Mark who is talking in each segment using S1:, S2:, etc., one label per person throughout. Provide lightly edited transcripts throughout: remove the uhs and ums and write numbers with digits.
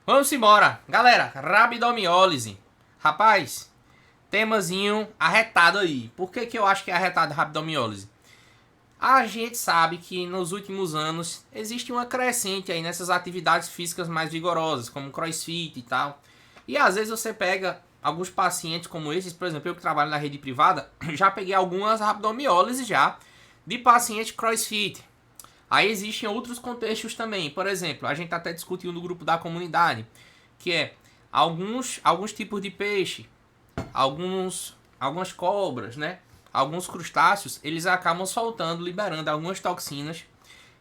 S1: Vamos embora. Galera, rabdomiólise. Rapaz, temazinho arretado aí. Por que eu acho que é arretado rabdomiólise? A gente sabe que nos últimos anos existe uma crescente aí nessas atividades físicas mais vigorosas, como crossfit e tal. E às vezes você pega alguns pacientes como esses, por exemplo, eu que trabalho na rede privada, já peguei algumas rabdomiólises já de paciente crossfit. Aí existem outros contextos também. Por exemplo, a gente até discutiu no grupo da comunidade, que é alguns tipos de peixe, algumas cobras, né? Alguns crustáceos, eles acabam soltando, liberando algumas toxinas.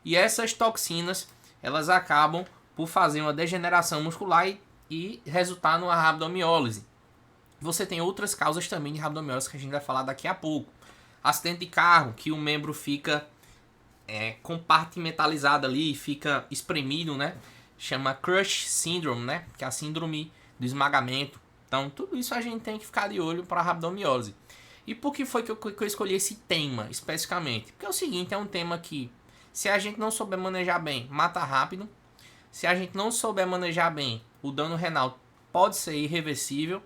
S1: E essas toxinas, elas acabam por fazer uma degeneração muscular e resultar numa rabdomiólise. Você tem outras causas também de rabdomiólise que a gente vai falar daqui a pouco. Acidente de carro, que o membro fica compartimentalizado ali, fica espremido, né? Chama Crush Syndrome, né? Que é a síndrome do esmagamento. Então, tudo isso a gente tem que ficar de olho para a rabdomiólise. E por que foi que eu escolhi esse tema especificamente? Porque é o seguinte, é um tema que, se a gente não souber manejar bem, mata rápido. Se a gente não souber manejar bem, o dano renal pode ser irreversível.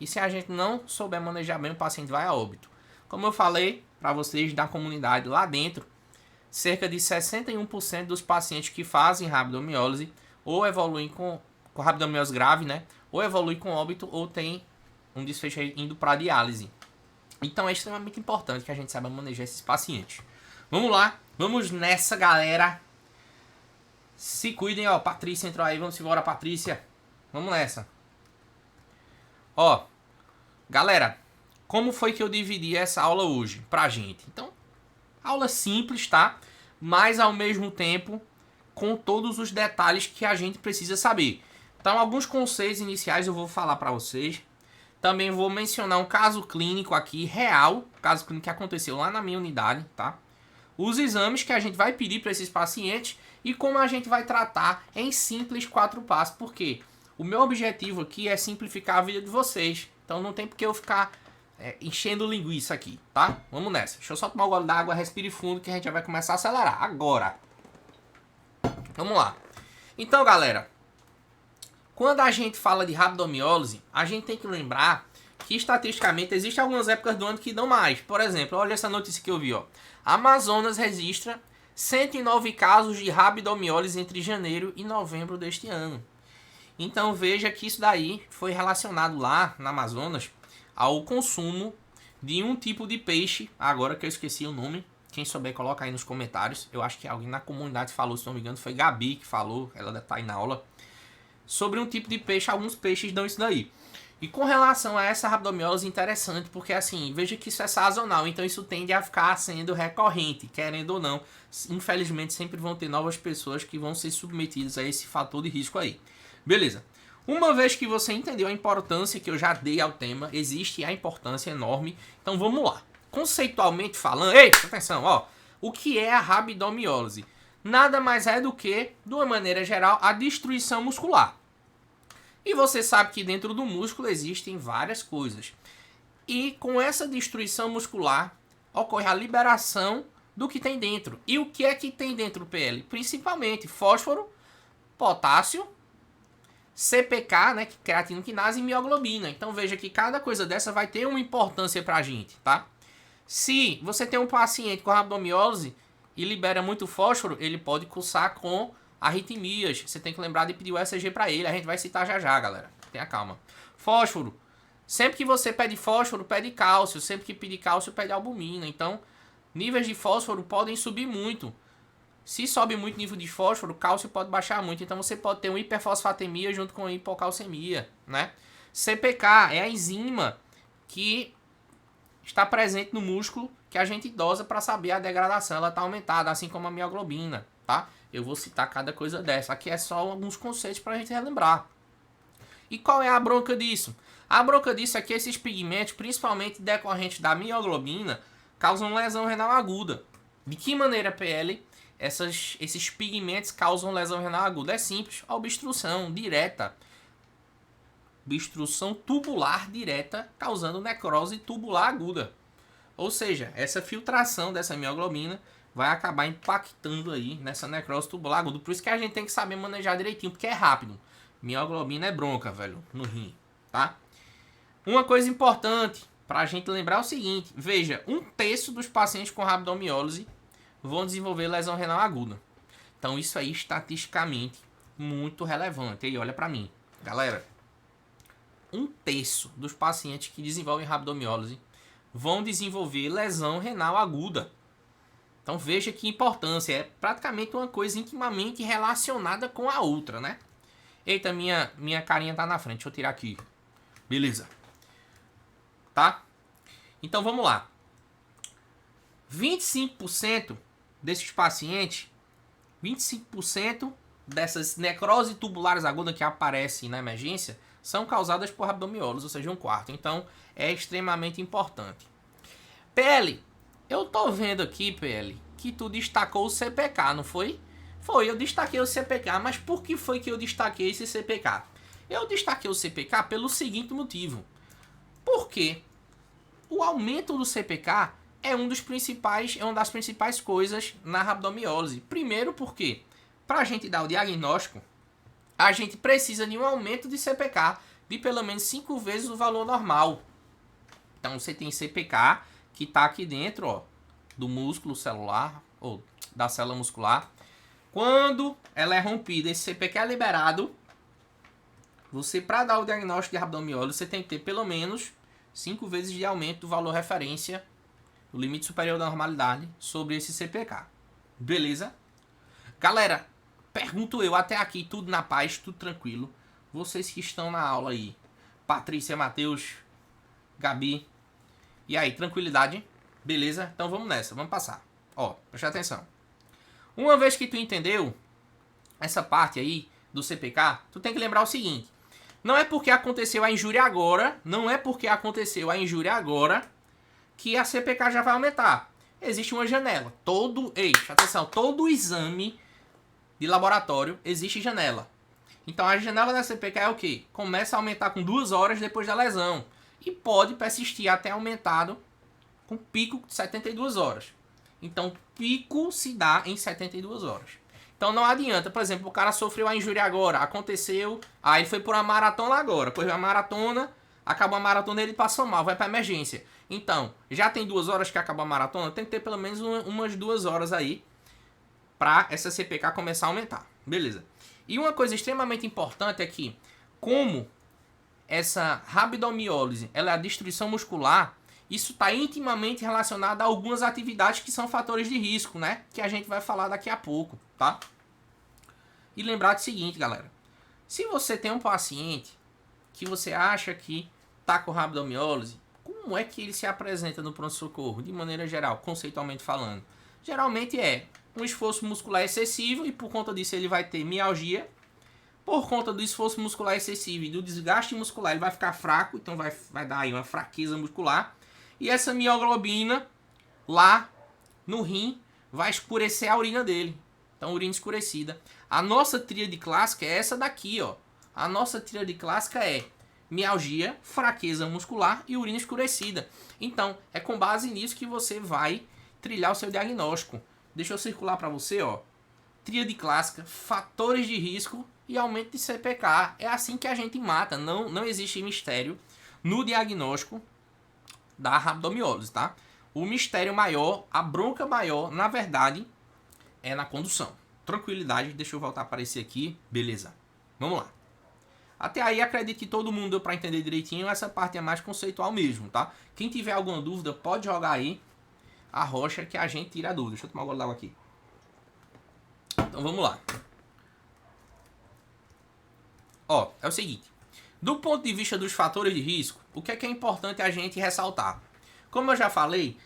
S1: E se a gente não souber manejar bem, o paciente vai a óbito. Como eu falei para vocês da comunidade lá dentro, cerca de 61% dos pacientes que fazem rabdomiólise ou evoluem com rabdomiólise grave, né? Ou evoluem com óbito ou tem um desfecho indo para diálise. Então é extremamente importante que a gente saiba manejar esses pacientes. Vamos lá, vamos nessa, galera. Se cuidem, ó. Patrícia entrou aí, vamos embora, Patrícia. Vamos nessa. Ó, galera, como foi que eu dividi essa aula hoje pra gente? Então, aula simples, tá? Mas ao mesmo tempo com todos os detalhes que a gente precisa saber. Então, alguns conceitos iniciais eu vou falar para vocês. Também vou mencionar um caso clínico aqui, real, caso clínico que aconteceu lá na minha unidade, tá? Os exames que a gente vai pedir para esses pacientes e como a gente vai tratar em simples 4 passos. Porque o meu objetivo aqui é simplificar a vida de vocês. Então não tem porque eu ficar enchendo linguiça aqui, tá? Vamos nessa. Deixa eu só tomar um gole d'água, respire fundo que a gente já vai começar a acelerar. Agora. Vamos lá. Então, galera, quando a gente fala de rabdomiólise, a gente tem que lembrar que estatisticamente existem algumas épocas do ano que dão mais. Por exemplo, olha essa notícia que eu vi, ó. Amazonas registra 109 casos de rabdomiólise entre janeiro e novembro deste ano. Então veja que isso daí foi relacionado lá na Amazonas ao consumo de um tipo de peixe, agora que eu esqueci o nome. Quem souber, coloca aí nos comentários. Eu acho que alguém na comunidade falou, se não me engano, foi Gabi que falou, ela deve estar aí na aula, sobre um tipo de peixe, alguns peixes dão isso daí. E com relação a essa rabdomiólise, interessante, porque assim, veja que isso é sazonal, então isso tende a ficar sendo recorrente, querendo ou não. Infelizmente, sempre vão ter novas pessoas que vão ser submetidas a esse fator de risco aí. Beleza. Uma vez que você entendeu a importância que eu já dei ao tema, existe a importância enorme, então vamos lá. Conceitualmente falando, ei, atenção, ó, o que é a rabdomiólise? Nada mais é do que, de uma maneira geral, a destruição muscular. E você sabe que dentro do músculo existem várias coisas. E com essa destruição muscular, ocorre a liberação do que tem dentro. E o que é que tem dentro do PL? Principalmente fósforo, potássio, CPK, né, creatina quinase e mioglobina. Então veja que cada coisa dessa vai ter uma importância pra gente, tá? Se você tem um paciente com rabdomiólise e libera muito fósforo, ele pode cursar com arritmias. Você tem que lembrar de pedir o ECG para ele. A gente vai citar já já, galera. Tenha calma. Fósforo. Sempre que você pede fósforo, pede cálcio. Sempre que pedir cálcio, pede albumina. Então, níveis de fósforo podem subir muito. Se sobe muito nível de fósforo, o cálcio pode baixar muito. Então, você pode ter uma hiperfosfatemia junto com hipocalcemia, né? CPK é a enzima que está presente no músculo que a gente dosa para saber a degradação. Ela está aumentada, assim como a mioglobina, tá? Eu vou citar cada coisa dessa. Aqui é só alguns conceitos para a gente relembrar. E qual é a bronca disso? A bronca disso é que esses pigmentos, principalmente decorrentes da mioglobina, causam lesão renal aguda. De que maneira, PL, esses pigmentos causam lesão renal aguda? É simples, a obstrução direta. Obstrução tubular direta, causando necrose tubular aguda. Ou seja, essa filtração dessa mioglobina vai acabar impactando aí nessa necrose tubular aguda. Por isso que a gente tem que saber manejar direitinho, porque é rápido. Mioglobina é bronca, velho, no rim, tá? Uma coisa importante pra gente lembrar é o seguinte, veja, 1/3 dos pacientes com rabdomiólise vão desenvolver lesão renal aguda. Então isso aí estatisticamente muito relevante. E olha pra mim, galera, 1/3 dos pacientes que desenvolvem rabdomiólise vão desenvolver lesão renal aguda. Então veja que importância, é praticamente uma coisa intimamente relacionada com a outra, né? Eita, minha carinha tá na frente, deixa eu tirar aqui. Beleza. Tá? Então vamos lá. 25% desses pacientes, 25% dessas necroses tubulares agudas que aparecem na emergência são causadas por rabdomiólise, ou seja, 1/4. Então é extremamente importante. PL, eu tô vendo aqui, PL, que tu destacou o CPK, não foi? Foi, eu destaquei o CPK, mas por que foi que eu destaquei esse CPK? Eu destaquei o CPK pelo seguinte motivo. Porque o aumento do CPK é uma das principais coisas na rabdomiólise. Primeiro porque, para a gente dar o diagnóstico, a gente precisa de um aumento de CPK de pelo menos 5 vezes o valor normal. Então você tem CPK que está aqui dentro, ó, do músculo celular, ou da célula muscular. Quando ela é rompida, esse CPK é liberado, você, para dar o diagnóstico de rabdomiólise, você tem que ter pelo menos 5 vezes de aumento do valor referência, o limite superior da normalidade, sobre esse CPK. Beleza? Galera, pergunto eu, até aqui, tudo na paz, tudo tranquilo. Vocês que estão na aula aí, Patrícia, Matheus, Gabi, e aí, tranquilidade? Beleza? Então vamos nessa, vamos passar. Ó, presta atenção. Uma vez que tu entendeu essa parte aí do CPK, tu tem que lembrar o seguinte. Não é porque aconteceu a injúria agora, que a CPK já vai aumentar. Existe uma janela. Todo exame de laboratório existe janela. Então a janela da CPK é o quê? Começa a aumentar com 2 horas depois da lesão. E pode persistir até aumentado com pico de 72 horas. Então pico se dá em 72 horas. Então não adianta, por exemplo, o cara sofreu a injúria agora, aconteceu, aí ele foi por uma maratona agora, depois a maratona, acabou a maratona, ele passou mal, vai pra emergência. Então, já tem 2 horas que acabou a maratona, tem que ter pelo menos umas 2 horas aí pra essa CPK começar a aumentar. Beleza. E uma coisa extremamente importante é que, como essa rabdomiólise, ela é a destruição muscular, isso está intimamente relacionado a algumas atividades que são fatores de risco, né? Que a gente vai falar daqui a pouco, tá? E lembrar do seguinte, galera. Se você tem um paciente que você acha que tá com rabdomiólise, como é que ele se apresenta no pronto-socorro? De maneira geral, conceitualmente falando. Geralmente é um esforço muscular excessivo e por conta disso ele vai ter mialgia. Por conta do esforço muscular excessivo e do desgaste muscular, ele vai ficar fraco, então vai dar aí uma fraqueza muscular. E essa mioglobina lá no rim vai escurecer a urina dele. Então, urina escurecida. A nossa tríade clássica é essa daqui, ó. A nossa tríade clássica é mialgia, fraqueza muscular e urina escurecida. Então, é com base nisso que você vai trilhar o seu diagnóstico. Deixa eu circular para você, ó. Tríade clássica, fatores de risco e aumento de CPK. É assim que a gente mata. Não existe mistério no diagnóstico da rabdomiólise, tá? O mistério maior, a bronca maior, na verdade, é na condução. Tranquilidade, deixa eu voltar a aparecer aqui. Beleza, vamos lá. Até aí, acredito que todo mundo deu para entender direitinho. Essa parte é mais conceitual mesmo, tá? Quem tiver alguma dúvida, pode jogar aí a rocha que a gente tira a dúvida. Deixa eu tomar um gole d'água aqui. Então, vamos lá. Ó, é o seguinte. Do ponto de vista dos fatores de risco, o que é importante a gente ressaltar? Como eu já falei,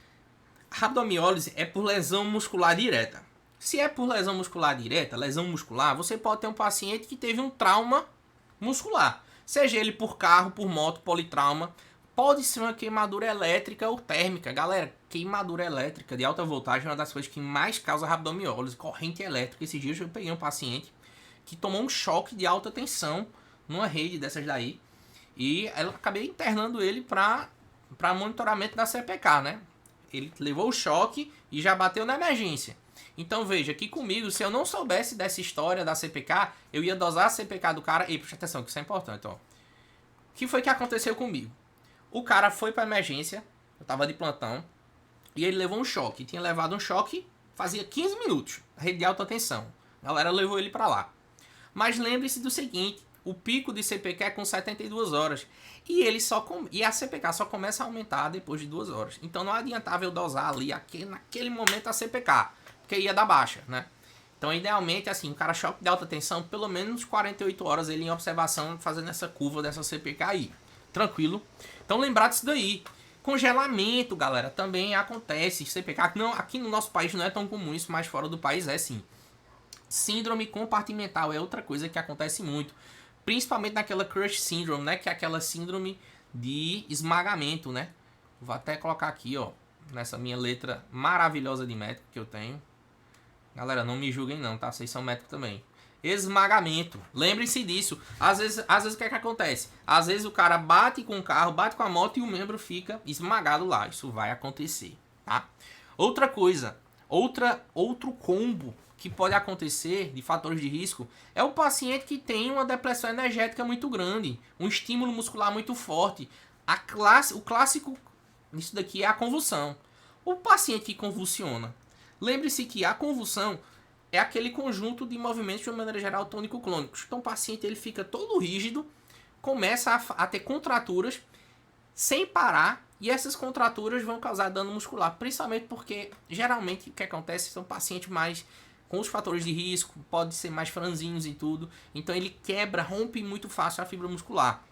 S1: rabdomiólise é por lesão muscular direta. Se é por lesão muscular direta, lesão muscular, você pode ter um paciente que teve um trauma muscular. Seja ele por carro, por moto, politrauma. Pode ser uma queimadura elétrica ou térmica. Galera, queimadura elétrica de alta voltagem é uma das coisas que mais causa rabdomiólise, corrente elétrica. Esses dias eu peguei um paciente que tomou um choque de alta tensão numa rede dessas daí. E eu acabei internando ele para monitoramento da CPK, né? Ele levou o choque e já bateu na emergência. Então veja que comigo, se eu não soubesse dessa história da CPK, eu ia dosar a CPK do cara. E presta atenção, que isso é importante, ó. O que foi que aconteceu comigo? O cara foi pra emergência, eu tava de plantão, e ele levou um choque. Tinha levado um choque fazia 15 minutos, rede de alta tensão. A galera levou ele pra lá. Mas lembre-se do seguinte, o pico de CPK é com 72 horas. E a CPK só começa a aumentar depois de 2 horas. Então não adiantava eu dosar ali naquele momento a CPK, porque ia dar baixa, né? Então idealmente, assim, o cara choque de alta tensão, pelo menos 48 horas ele em observação, fazendo essa curva dessa CPK aí. Tranquilo? Então lembrar disso daí. Congelamento, galera, também acontece. CPK, não, aqui no nosso país não é tão comum isso, mas fora do país é sim. Síndrome compartimental é outra coisa que acontece muito. Principalmente naquela Crush Syndrome, né? Que é aquela síndrome de esmagamento, né? Vou até colocar aqui, ó. Nessa minha letra maravilhosa de médico que eu tenho. Galera, não me julguem não, tá? Vocês são médicos também. Esmagamento. Lembrem-se disso. Às vezes o que é que acontece? Às vezes o cara bate com o carro, bate com a moto e o membro fica esmagado lá. Isso vai acontecer, tá? Outra coisa. Outro combo que pode acontecer de fatores de risco é o paciente que tem uma depressão energética muito grande, um estímulo muscular muito forte. O clássico disso daqui é a convulsão. O paciente que convulsiona. Lembre-se que a convulsão é aquele conjunto de movimentos de uma maneira geral tônico-clônicos. Então o paciente ele fica todo rígido, começa a ter contraturas sem parar, e essas contraturas vão causar dano muscular, principalmente porque geralmente o que acontece são pacientes mais com os fatores de risco, pode ser mais franzinhos e tudo, então ele quebra, rompe muito fácil a fibra muscular.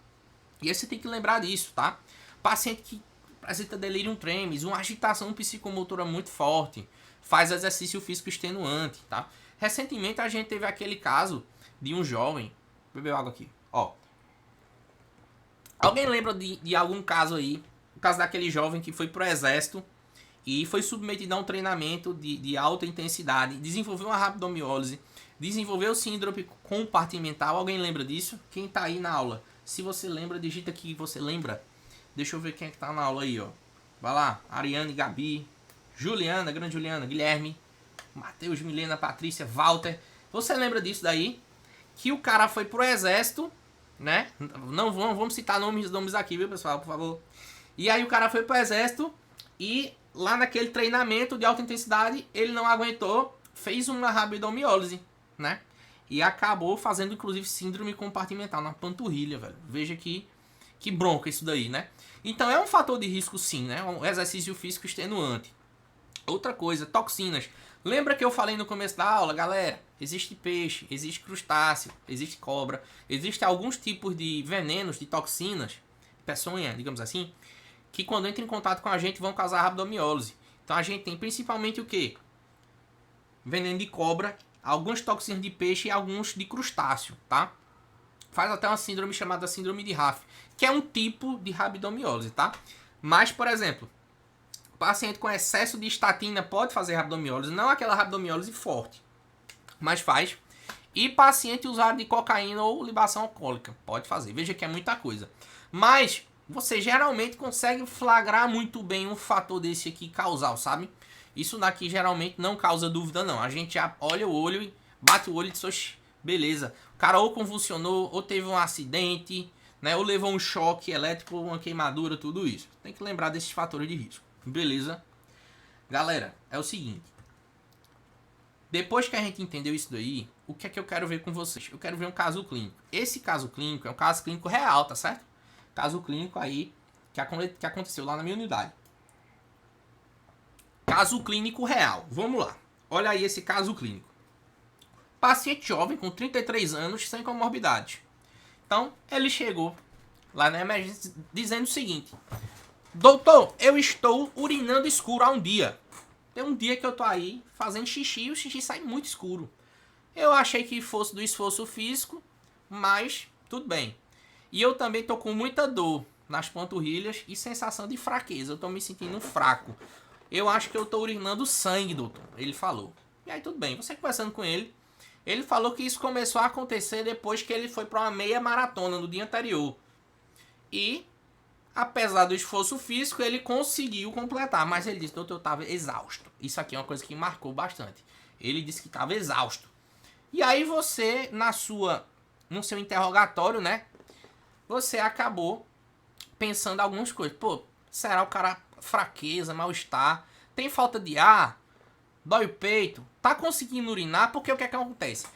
S1: E aí você tem que lembrar disso, tá? Paciente que apresenta delirium tremens, uma agitação psicomotora muito forte, faz exercício físico extenuante, tá? Recentemente a gente teve aquele caso de um jovem, bebeu água aqui, ó. Alguém lembra de algum caso aí, o caso daquele jovem que foi pro exército e foi submetido a um treinamento de alta intensidade, desenvolveu uma rabdomiólise, desenvolveu síndrome compartimental. Alguém lembra disso? Quem tá aí na aula? Se você lembra, digita aqui, você lembra. Deixa eu ver quem é que tá na aula aí, ó. Vai lá, Ariane, Gabi, Juliana, grande Juliana, Guilherme, Matheus, Milena, Patrícia, Walter. Você lembra disso daí? Que o cara foi pro exército, né? Não vamos citar nomes aqui, viu, pessoal, por favor. E aí o cara foi pro exército e lá naquele treinamento de alta intensidade, ele não aguentou, fez uma rabdomiólise, né? E acabou fazendo, inclusive, síndrome compartimental na panturrilha, velho. Veja que bronca isso daí, né? Então é um fator de risco sim, né? Um exercício físico extenuante. Outra coisa, toxinas. Lembra que eu falei no começo da aula, galera? Existe peixe, existe crustáceo, existe cobra, existe alguns tipos de venenos, de toxinas, peçonha, digamos assim, que quando entram em contato com a gente vão causar rabdomiólise. Então a gente tem principalmente o quê? Veneno de cobra, algumas toxinas de peixe e alguns de crustáceo, tá? Faz até uma síndrome chamada síndrome de Raff, que é um tipo de rabdomiólise, tá? Mas, por exemplo, paciente com excesso de estatina pode fazer rabdomiólise, não aquela rabdomiólise forte, mas faz. E paciente usuário de cocaína ou libação alcoólica pode fazer. Veja que é muita coisa. Mas você geralmente consegue flagrar muito bem um fator desse aqui causal, sabe? Isso daqui geralmente não causa dúvida não. A gente já olha o olho e bate o olho e diz, oxe, beleza. O cara ou convulsionou, ou teve um acidente, né? Ou levou um choque elétrico, uma queimadura, tudo isso. Tem que lembrar desses fatores de risco. Beleza? Galera, é o seguinte. Depois que a gente entendeu isso daí, o que é que eu quero ver com vocês? Eu quero ver um caso clínico. Esse caso clínico é um caso clínico real, tá certo? Caso clínico aí que aconteceu lá na minha unidade. Caso clínico real. Vamos lá. Olha aí esse caso clínico. Paciente jovem com 33 anos sem comorbidade. Então, ele chegou lá na emergência dizendo o seguinte: doutor, eu estou urinando escuro há um dia. Tem um dia que eu tô aí fazendo xixi e o xixi sai muito escuro. Eu achei que fosse do esforço físico, mas tudo bem. E eu também tô com muita dor nas panturrilhas e sensação de fraqueza. Eu tô me sentindo fraco. Eu acho que eu tô urinando sangue, doutor. Ele falou. E aí tudo bem. Você conversando com ele, ele falou que isso começou a acontecer depois que ele foi para uma meia maratona no dia anterior. E, apesar do esforço físico, ele conseguiu completar. Mas ele disse, doutor, eu estava exausto. Isso aqui é uma coisa que marcou bastante. Ele disse que estava exausto. E aí você, no seu interrogatório, né? Você acabou pensando algumas coisas. Pô, será o cara fraqueza, mal-estar, tem falta de ar, dói o peito, tá conseguindo urinar? Porque o que é que acontece?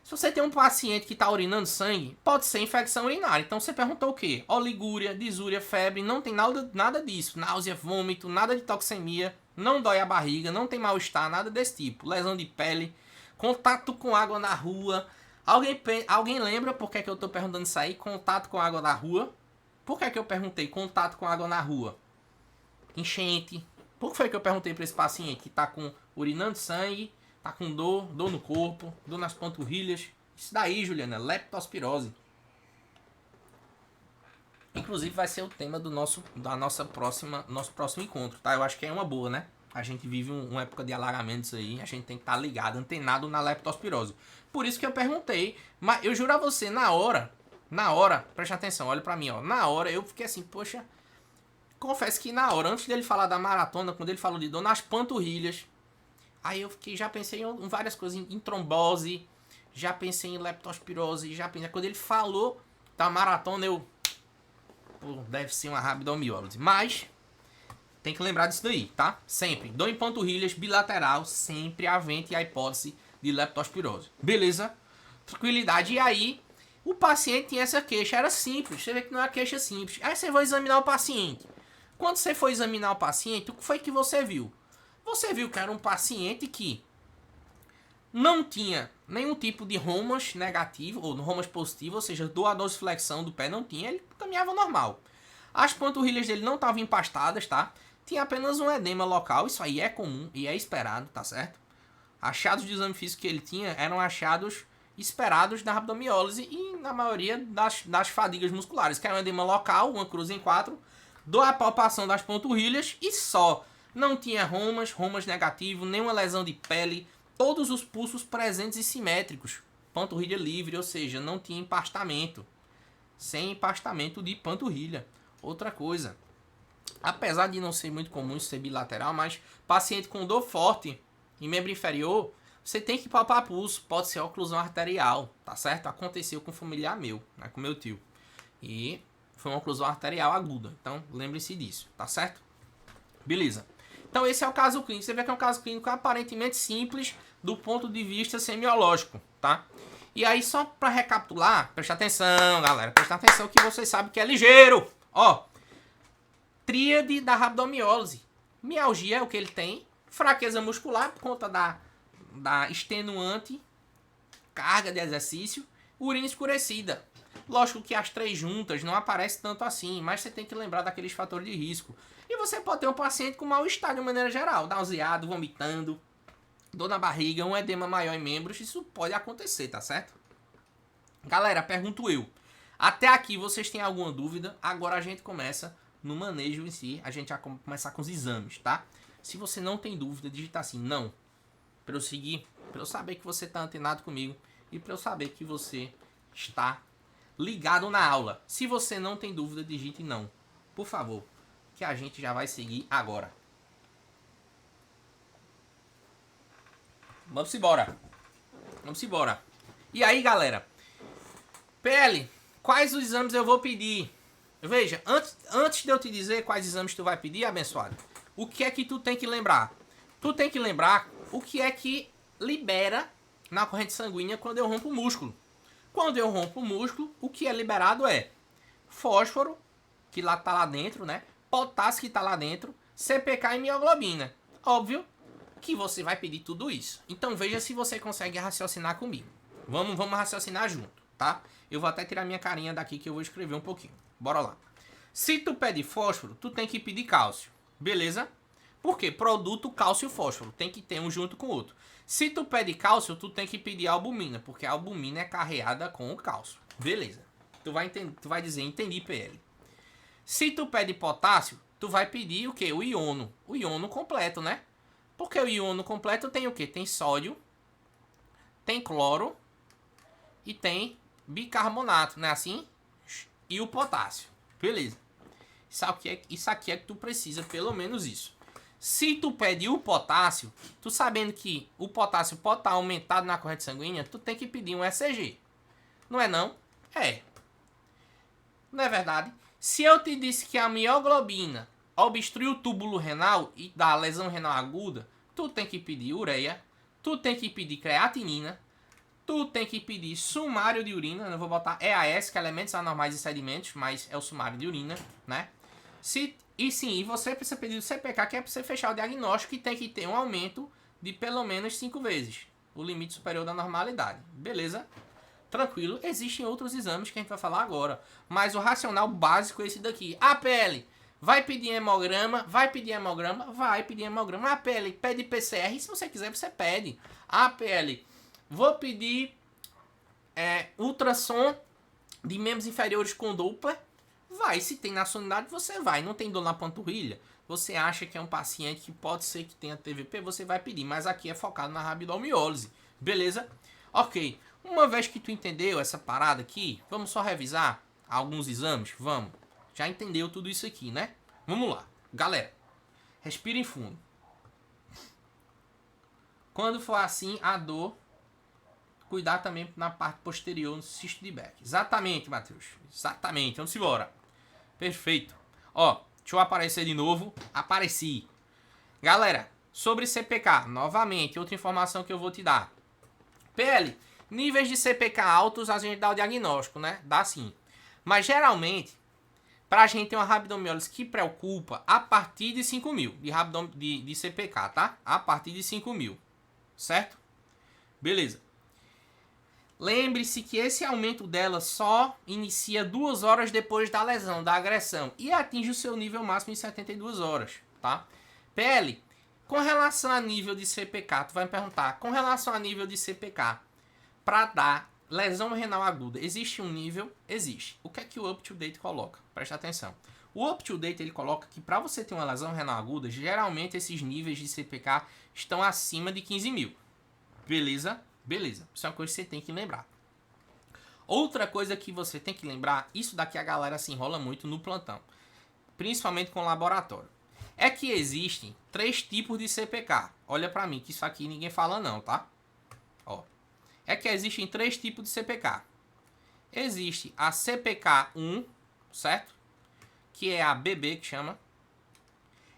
S1: Se você tem um paciente que está urinando sangue, pode ser infecção urinária. Então você perguntou o quê? Oligúria, disúria, febre, não tem nada disso. Náusea, vômito, nada de toxemia, não dói a barriga, não tem mal-estar, nada desse tipo. Lesão de pele, contato com água na rua. Alguém lembra por que é que eu estou perguntando isso aí? Contato com água na rua. Por que é que eu perguntei contato com água na rua? Enchente. Por que foi que eu perguntei para esse paciente que está com urinando sangue, tá com dor no corpo, dor nas panturrilhas? Isso daí, Juliana, leptospirose. Inclusive vai ser o tema nosso próximo encontro, tá? Eu acho que é uma boa, né? A gente vive uma época de alagamentos aí, a gente tem que estar ligado, antenado na leptospirose. Por isso que eu perguntei, mas eu juro a você, na hora, preste atenção, olha pra mim, ó. Na hora eu fiquei assim, poxa, confesso que na hora, antes dele falar da maratona, quando ele falou de dor nas panturrilhas, aí eu já pensei em várias coisas, em trombose, já pensei em leptospirose, quando ele falou da maratona, pô, deve ser uma rabdomiólise. Mas tem que lembrar disso daí, tá? Sempre. Dor em panturrilhas, bilateral, sempre avente a hipótese de leptospirose. Beleza? Tranquilidade. E aí, o paciente tinha essa queixa. Era simples. Você vê que não é uma queixa simples. Aí você vai examinar o paciente. Quando você for examinar o paciente, o que foi que você viu? Você viu que era um paciente que não tinha nenhum tipo de romas negativo, ou romas positivo, ou seja, dorsiflexão do pé não tinha, ele caminhava normal. As panturrilhas dele não estavam empastadas, tá? Tinha apenas um edema local, isso aí é comum e é esperado, tá certo? Achados de exame físico que ele tinha eram achados esperados da rabdomiólise e na maioria das fadigas musculares, que era um edema local, uma cruz em 4, da palpação das panturrilhas e só. Não tinha romas negativo, nenhuma lesão de pele, todos os pulsos presentes e simétricos, panturrilha livre, ou seja, não tinha empastamento, sem empastamento de panturrilha. Outra coisa, apesar de não ser muito comum isso ser bilateral, mas paciente com dor forte em membro inferior, você tem que palpar pulso, pode ser oclusão arterial, tá certo? Aconteceu com um familiar meu, né, com meu tio, e foi uma oclusão arterial aguda, então lembre-se disso, tá certo? Beleza. Então esse é o caso clínico, você vê que é um caso clínico aparentemente simples do ponto de vista semiológico, tá? E aí só para recapitular, presta atenção galera, presta atenção que vocês sabem que é ligeiro. Ó, tríade da rabdomiólise. Mialgia é o que ele tem, fraqueza muscular por conta da extenuante carga de exercício, urina escurecida. Lógico que as três juntas não aparecem tanto assim, mas você tem que lembrar daqueles fatores de risco. E você pode ter um paciente com mal-estar de maneira geral, nauseado, vomitando, dor na barriga, um edema maior em membros, isso pode acontecer, tá certo? Galera, pergunto eu. Até aqui vocês têm alguma dúvida? Agora a gente começa no manejo em si, a gente vai começar com os exames, tá? Se você não tem dúvida, digita assim, não. Para eu seguir, para eu saber que você está antenado comigo e para eu saber que você está ligado na aula. Se você não tem dúvida, digite não, por favor, que a gente já vai seguir agora. Vamos embora. Vamos embora. E aí, galera? PL, quais os exames eu vou pedir? Veja, antes de eu te dizer quais exames tu vai pedir, abençoado, o que é que tu tem que lembrar? Tu tem que lembrar o que é que libera na corrente sanguínea quando eu rompo o músculo. Quando eu rompo o músculo, o que é liberado é fósforo, que lá tá lá dentro, né? Potássio, que tá lá dentro, CPK e mioglobina. Óbvio que você vai pedir tudo isso. Então veja se você consegue raciocinar comigo. Vamos raciocinar junto, tá? Eu vou até tirar minha carinha daqui que eu vou escrever um pouquinho. Bora lá. Se tu pede fósforo, tu tem que pedir cálcio. Beleza? Por quê? Produto cálcio-fósforo. Tem que ter um junto com o outro. Se tu pede cálcio, tu tem que pedir albumina, porque a albumina é carreada com o cálcio. Beleza. Tu vai dizer, entendi, PL. Se tu pede potássio, tu vai pedir o quê? O iono. O iono completo, né? Porque o iono completo tem o quê? Tem sódio, tem cloro e tem bicarbonato, não é assim? E o potássio. Beleza. Isso aqui é que tu precisa, pelo menos isso. Se tu pede o potássio, tu sabendo que o potássio pode estar aumentado na corrente sanguínea, tu tem que pedir um ECG. Não é não? É. Não é verdade? Se eu te disse que a mioglobina obstrui o túbulo renal e dá lesão renal aguda, tu tem que pedir ureia, tu tem que pedir creatinina, tu tem que pedir sumário de urina, não vou botar EAS, que é elementos anormais e sedimentos, mas é o sumário de urina, né? E você precisa pedir o CPK, que é para você fechar o diagnóstico, e tem que ter um aumento de pelo menos 5 vezes o limite superior da normalidade. Beleza? Tranquilo. Existem outros exames que a gente vai falar agora, mas o racional básico é esse daqui. A pele vai pedir hemograma, vai pedir hemograma, vai pedir hemograma. A pele pede PCR, se você quiser você pede. A pele, vou pedir ultrassom de membros inferiores com Doppler. Vai, se tem nacionalidade, você vai. Não tem dor na panturrilha? Você acha que é um paciente que pode ser que tenha TVP? Você vai pedir, mas aqui é focado na rabdomiólise. Beleza? Ok. Uma vez que tu entendeu essa parada aqui, vamos só revisar alguns exames? Vamos. Já entendeu tudo isso aqui, né? Vamos lá. Galera, respirem fundo. Quando for assim, a dor, cuidar também na parte posterior, no cisto de Beck. Exatamente, Matheus. Exatamente. Vamos embora. Perfeito. Ó, deixa eu aparecer de novo. Apareci. Galera, sobre CPK, novamente, outra informação que eu vou te dar. PL, níveis de CPK altos, a gente dá o diagnóstico, né? Dá sim. Mas geralmente, pra gente ter uma rabdomiólise que preocupa, a partir de 5.000 de CPK, tá? A partir de 5.000. Certo? Beleza. Lembre-se que esse aumento dela só inicia 2 horas depois da lesão, da agressão, e atinge o seu nível máximo em 72 horas, tá? PL, com relação a nível de CPK, tu vai me perguntar, com relação a nível de CPK, para dar lesão renal aguda, existe um nível? Existe. O que é que o UpToDate coloca? Presta atenção. O UpToDate, ele coloca que para você ter uma lesão renal aguda, geralmente esses níveis de CPK estão acima de 15.000. Beleza? Beleza, isso é uma coisa que você tem que lembrar. Outra coisa que você tem que lembrar, isso daqui a galera se enrola muito no plantão, principalmente com o laboratório, é que existem 3 tipos de CPK. Olha pra mim, que isso aqui ninguém fala não, tá? Ó, é que existem 3 tipos de CPK. Existe a CPK1, certo? Que é a BB que chama.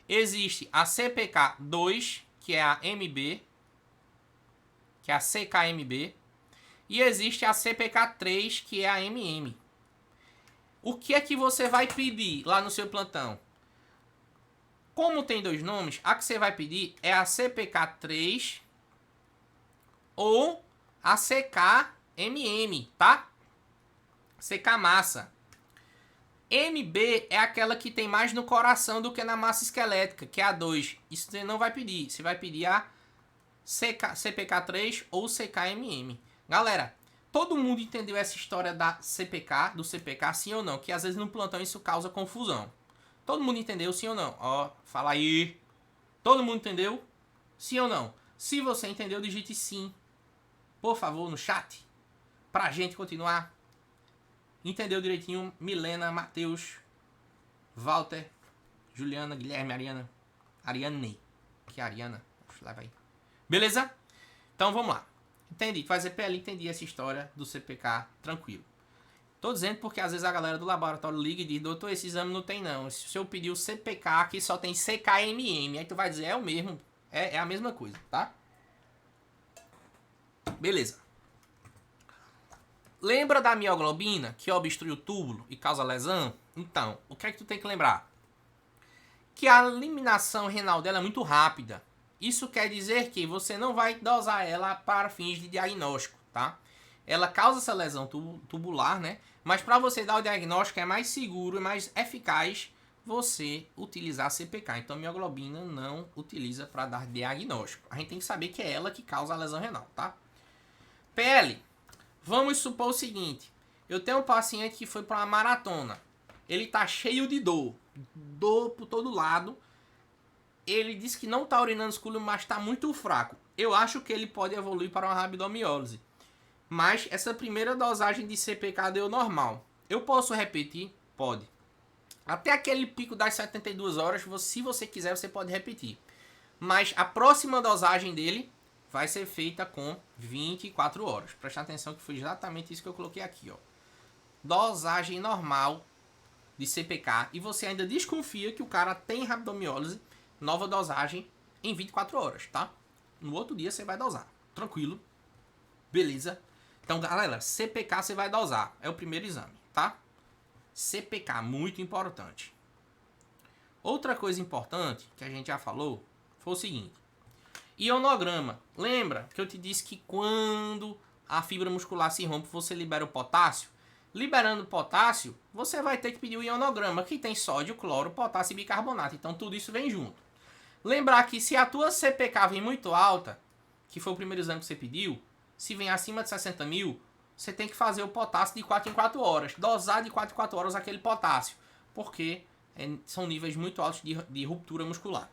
S1: Existe a CPK2, que é a MB, que é a CKMB, e existe a CPK3, que é a MM. O que é que você vai pedir lá no seu plantão? Como tem 2 nomes, a que você vai pedir é a CPK3 ou a CKMM, tá? CK massa. MB é aquela que tem mais no coração do que na massa esquelética, que é a 2. Isso você não vai pedir, você vai pedir a CPK3 ou CKMM. Galera, todo mundo entendeu essa história da CPK, do CPK, sim ou não? Que às vezes no plantão isso causa confusão. Todo mundo entendeu, sim ou não? Ó, fala aí. Todo mundo entendeu? Sim ou não? Se você entendeu, digite sim, por favor, no chat, pra gente continuar. Entendeu direitinho? Milena, Matheus, Walter, Juliana, Guilherme, Ariane. Que é Ariana? Leva aí. Beleza? Então vamos lá. Entendi. Fazer PL, entendi essa história do CPK tranquilo. Tô dizendo porque às vezes a galera do laboratório liga e diz, doutor, esse exame não tem não. Se eu pedir o CPK, aqui só tem CKMM. Aí tu vai dizer, é o mesmo. É a mesma coisa, tá? Beleza. Lembra da mioglobina que obstrui o túbulo e causa lesão? Então, o que é que tu tem que lembrar? Que a eliminação renal dela é muito rápida. Isso quer dizer que você não vai dosar ela para fins de diagnóstico, tá? Ela causa essa lesão tubular, né? Mas para você dar o diagnóstico é mais seguro e mais eficaz você utilizar a CPK. Então a mioglobina não utiliza para dar diagnóstico. A gente tem que saber que é ela que causa a lesão renal, tá? PL. Vamos supor o seguinte. Eu tenho um paciente que foi para uma maratona. Ele tá cheio de dor. Dor por todo lado. Ele disse que não está urinando escuro, mas está muito fraco. Eu acho que ele pode evoluir para uma rabdomiólise. Mas essa primeira dosagem de CPK deu normal. Eu posso repetir? Pode. Até aquele pico das 72 horas, se você quiser, você pode repetir. Mas a próxima dosagem dele vai ser feita com 24 horas. Presta atenção que foi exatamente isso que eu coloquei aqui, ó. Dosagem normal de CPK e você ainda desconfia que o cara tem rabdomiólise, nova dosagem em 24 horas, tá? No outro dia você vai dosar. Tranquilo. Beleza? Então, galera, CPK você vai dosar. É o primeiro exame, tá? CPK, muito importante. Outra coisa importante que a gente já falou foi o seguinte. Ionograma. Lembra que eu te disse que quando a fibra muscular se rompe, você libera o potássio? Liberando potássio, você vai ter que pedir o ionograma, que tem sódio, cloro, potássio e bicarbonato. Então, tudo isso vem junto. Lembrar que se a tua CPK vem muito alta, que foi o primeiro exame que você pediu, se vem acima de 60 mil, você tem que fazer o potássio de 4 em 4 horas. Dosar de 4 em 4 horas aquele potássio. Porque são níveis muito altos de ruptura muscular.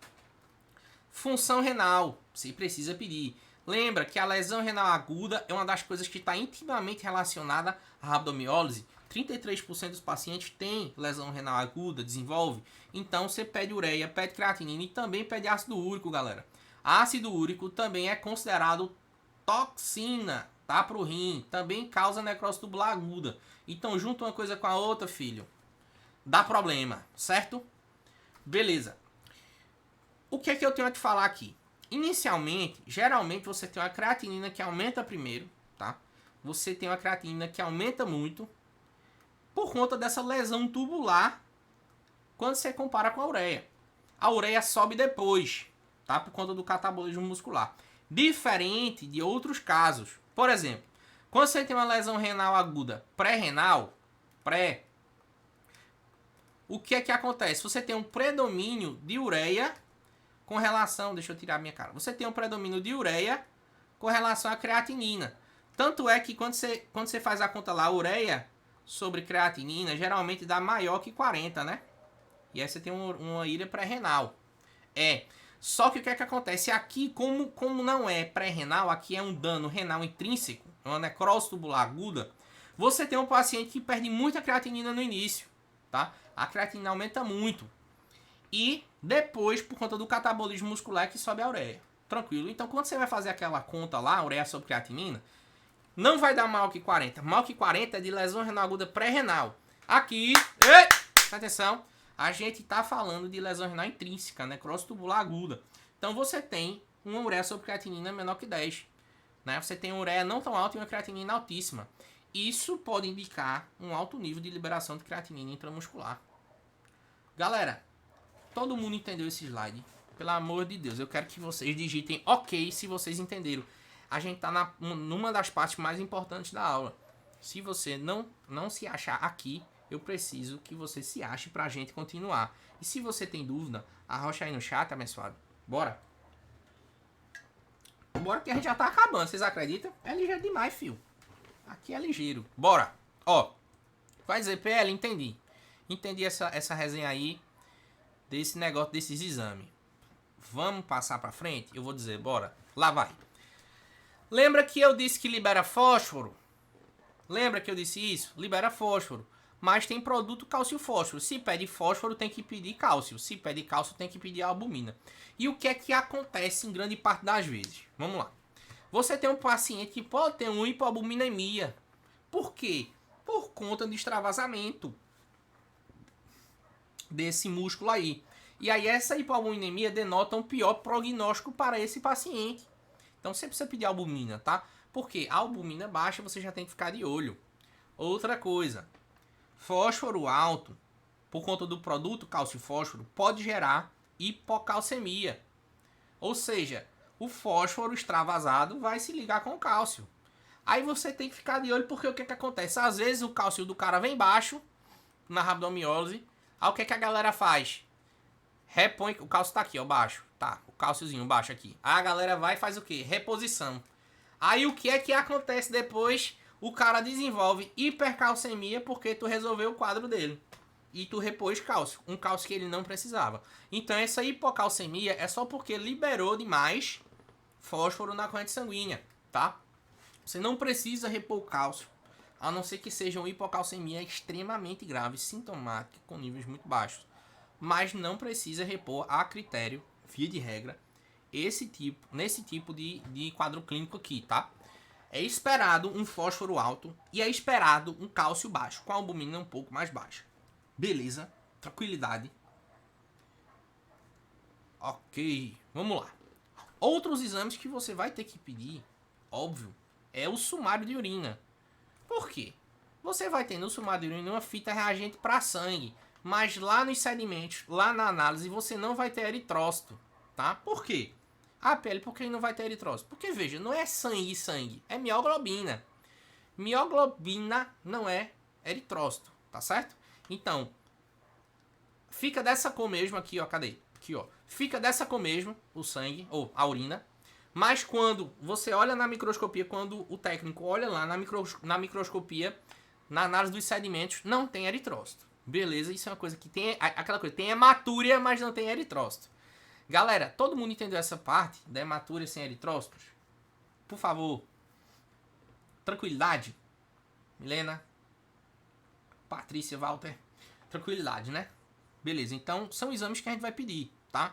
S1: Função renal, você precisa pedir. Lembra que a lesão renal aguda é uma das coisas que está intimamente relacionada à rabdomiólise. 33% dos pacientes têm lesão renal aguda, desenvolve. Então você pede ureia, pede creatinina e também pede ácido úrico, galera. Ácido úrico também é considerado toxina, tá? Pro rim. Também causa necrose tubular aguda. Então junta uma coisa com a outra, filho. Dá problema, certo? Beleza. O que é que eu tenho a te falar aqui? Inicialmente, geralmente você tem uma creatinina que aumenta primeiro, tá? Você tem uma creatinina que aumenta muito por conta dessa lesão tubular quando você compara com a ureia. A ureia sobe depois, tá? Por conta do catabolismo muscular. Diferente de outros casos. Por exemplo, quando você tem uma lesão renal aguda pré-renal, o que é que acontece? Você tem um predomínio de ureia com relação... Deixa eu tirar a minha cara. Você tem um predomínio de ureia com relação à creatinina. Tanto é que quando você faz a conta lá, ureia sobre creatinina, geralmente dá maior que 40, né? E aí você tem uma ilha pré-renal. Só que o que é que acontece? Aqui, como não é pré-renal, aqui é um dano renal intrínseco, uma necrose tubular aguda, você tem um paciente que perde muita creatinina no início, tá? A creatinina aumenta muito. E depois, por conta do catabolismo muscular, que sobe a ureia. Tranquilo? Então, quando você vai fazer aquela conta lá, ureia sobre creatinina, não vai dar maior que 40. Maior que 40 é de lesão renal aguda pré-renal. Aqui, atenção, a gente está falando de lesão renal intrínseca, necrose tubular aguda. Então, você tem uma ureia sobre creatinina menor que 10. Né? Você tem uma ureia não tão alta e uma creatinina altíssima. Isso pode indicar um alto nível de liberação de creatinina intramuscular. Galera, todo mundo entendeu esse slide? Pelo amor de Deus, eu quero que vocês digitem ok se vocês entenderam. A gente está numa das partes mais importantes da aula. Se você não se achar aqui, eu preciso que você se ache para a gente continuar. E se você tem dúvida, arrocha aí no chat, abençoado. Bora! Bora que a gente já tá acabando, vocês acreditam? É ligeiro demais, fio. Aqui é ligeiro. Bora! Ó, vai dizer, PL, entendi. Entendi essa resenha aí desse negócio, desses exames. Vamos passar pra frente? Eu vou dizer, bora. Lá vai. Lembra que eu disse que libera fósforo? Lembra que eu disse isso? Libera fósforo. Mas tem produto cálcio-fósforo. Se pede fósforo, tem que pedir cálcio. Se pede cálcio, tem que pedir albumina. E o que é que acontece em grande parte das vezes? Vamos lá. Você tem um paciente que pode ter uma hipoalbuminemia. Por quê? Por conta do extravasamento desse músculo aí. E aí essa hipoalbuminemia denota um pior prognóstico para esse paciente. Então você precisa pedir albumina, tá? Porque a albumina baixa você já tem que ficar de olho. Outra coisa, fósforo alto, por conta do produto cálcio-fósforo, pode gerar hipocalcemia. Ou seja, o fósforo extravasado vai se ligar com o cálcio. Aí você tem que ficar de olho porque o que acontece? Às vezes o cálcio do cara vem baixo, na rabdomiólise. Aí o que a galera faz? Repõe, o cálcio tá aqui, ó, baixo. Tá, o cálciozinho baixo aqui. Aí a galera vai e faz o quê? Reposição. Aí o que é que acontece depois? O cara desenvolve hipercalcemia porque tu resolveu o quadro dele. E tu repôs cálcio. Um cálcio que ele não precisava. Então essa hipocalcemia é só porque liberou demais fósforo na corrente sanguínea, tá? Você não precisa repor cálcio. A não ser que seja uma hipocalcemia extremamente grave, sintomática, com níveis muito baixos. Mas não precisa repor a critério, via de regra, nesse tipo de quadro clínico aqui, tá? É esperado um fósforo alto e é esperado um cálcio baixo, com a albumina um pouco mais baixa. Beleza? Tranquilidade. Ok, vamos lá. Outros exames que você vai ter que pedir, óbvio, é o sumário de urina. Por quê? Você vai ter no sumário de urina uma fita reagente para sangue, mas lá nos sedimentos, lá na análise, você não vai ter eritrócito, tá? Por quê? Ah, pele, por que não vai ter eritrócito? Porque, veja, não é sangue, é mioglobina. Mioglobina não é eritrócito, tá certo? Então, fica dessa cor mesmo aqui, ó, cadê? Aqui, ó. Fica dessa cor mesmo, o sangue, ou a urina. Mas quando você olha na microscopia, quando o técnico olha lá na microscopia, na análise dos sedimentos, não tem eritrócito. Beleza, isso é uma coisa que tem, aquela coisa, tem hematúria, mas não tem eritrócito. Galera, todo mundo entendeu essa parte da hematúria sem eritrócitos? Por favor. Tranquilidade. Milena. Patrícia, Walter. Tranquilidade, né? Beleza, então são exames que a gente vai pedir, tá?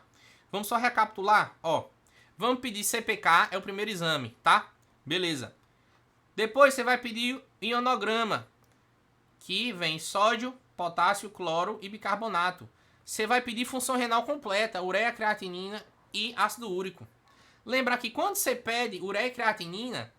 S1: Vamos só recapitular, ó. Vamos pedir CPK, é o primeiro exame, tá? Beleza. Depois você vai pedir ionograma, que vem sódio, potássio, cloro e bicarbonato. Você vai pedir função renal completa, ureia, creatinina e ácido úrico. Lembra que quando você pede ureia e creatinina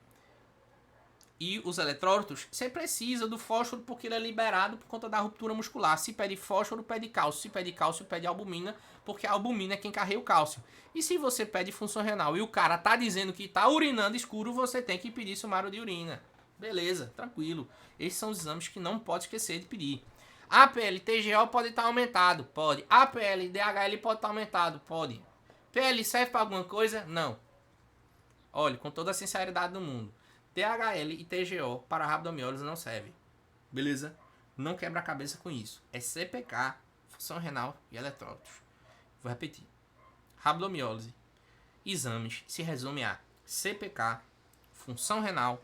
S1: e os eletrólitos, você precisa do fósforo porque ele é liberado por conta da ruptura muscular. Se pede fósforo, pede cálcio. Se pede cálcio, pede albumina, porque a albumina é quem carrega o cálcio. E se você pede função renal e o cara tá dizendo que tá urinando escuro, você tem que pedir sumário de urina. Beleza, tranquilo. Esses são os exames que não pode esquecer de pedir. APL, TGO pode estar aumentado? Pode. APL, DHL pode estar aumentado? Pode. PL serve para alguma coisa? Não. Olha, com toda a sinceridade do mundo. DHL e TGO para rabdomiólise não serve. Beleza? Não quebra a cabeça com isso. É CPK, função renal e eletrólitos. Vou repetir. Rabdomiólise, exames se resume a CPK, função renal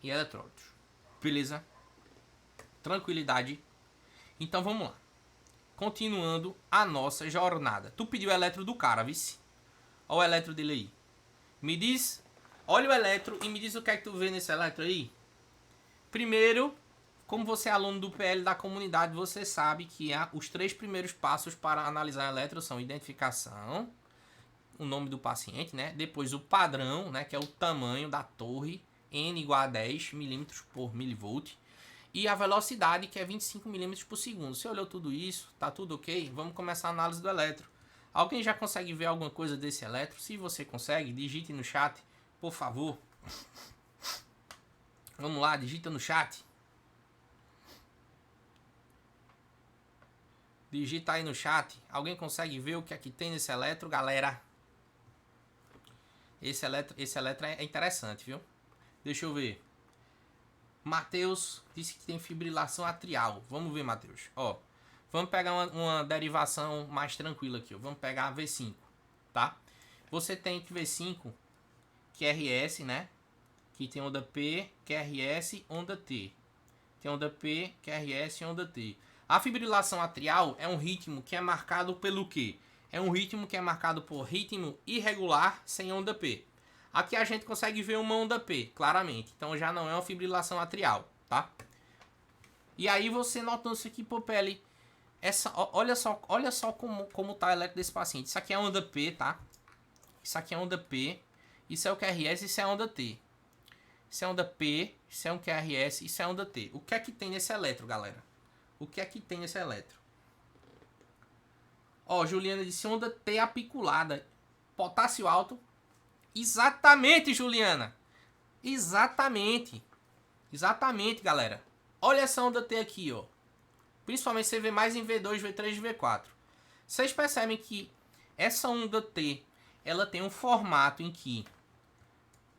S1: e eletrólitos. Beleza? Tranquilidade. Então vamos lá. Continuando a nossa jornada. Tu pediu o eletro do cara, vice? Olha o eletro dele aí. Me diz, olha o eletro e me diz o que é que tu vê nesse eletro aí. Primeiro, como você é aluno do PL da comunidade, você sabe que os 3 primeiros passos para analisar eletro são identificação, o nome do paciente, né? Depois o padrão, né? Que é o tamanho da torre, N igual a 10 milímetros por milivolt. E a velocidade, que é 25 milímetros por segundo. Você olhou tudo isso? Tá tudo ok? Vamos começar a análise do eletro. Alguém já consegue ver alguma coisa desse eletro? Se você consegue, digite no chat, por favor. Vamos lá, digita no chat. Digita aí no chat. Alguém consegue ver o que é que tem nesse eletro, galera? Esse eletro é interessante, viu? Deixa eu ver. Matheus disse que tem fibrilação atrial. Vamos ver, Matheus. Ó, vamos pegar uma derivação mais tranquila aqui. Ó. Vamos pegar a V5, tá? Você tem V5, QRS, né? Que tem onda P, QRS, onda T. Tem onda P, QRS e onda T. A fibrilação atrial é um ritmo que é marcado pelo quê? É um ritmo que é marcado por ritmo irregular sem onda P. Aqui a gente consegue ver uma onda P, claramente. Então já não é uma fibrilação atrial, tá? E aí você notando isso aqui, pô, pele. Olha só como tá o eletro desse paciente. Isso aqui é onda P, tá? Isso aqui é onda P. Isso é o QRS, isso é onda T. Isso é onda P, isso é um QRS, isso é onda T. O que é que tem nesse eletro, galera? O que é que tem nesse eletro? Ó, Juliana disse onda T apiculada. Potássio alto. Exatamente, Juliana. Exatamente. Exatamente, galera. Olha essa onda T aqui, ó. Principalmente você vê mais em V2, V3 e V4. Vocês percebem que essa onda T, ela tem um formato em que...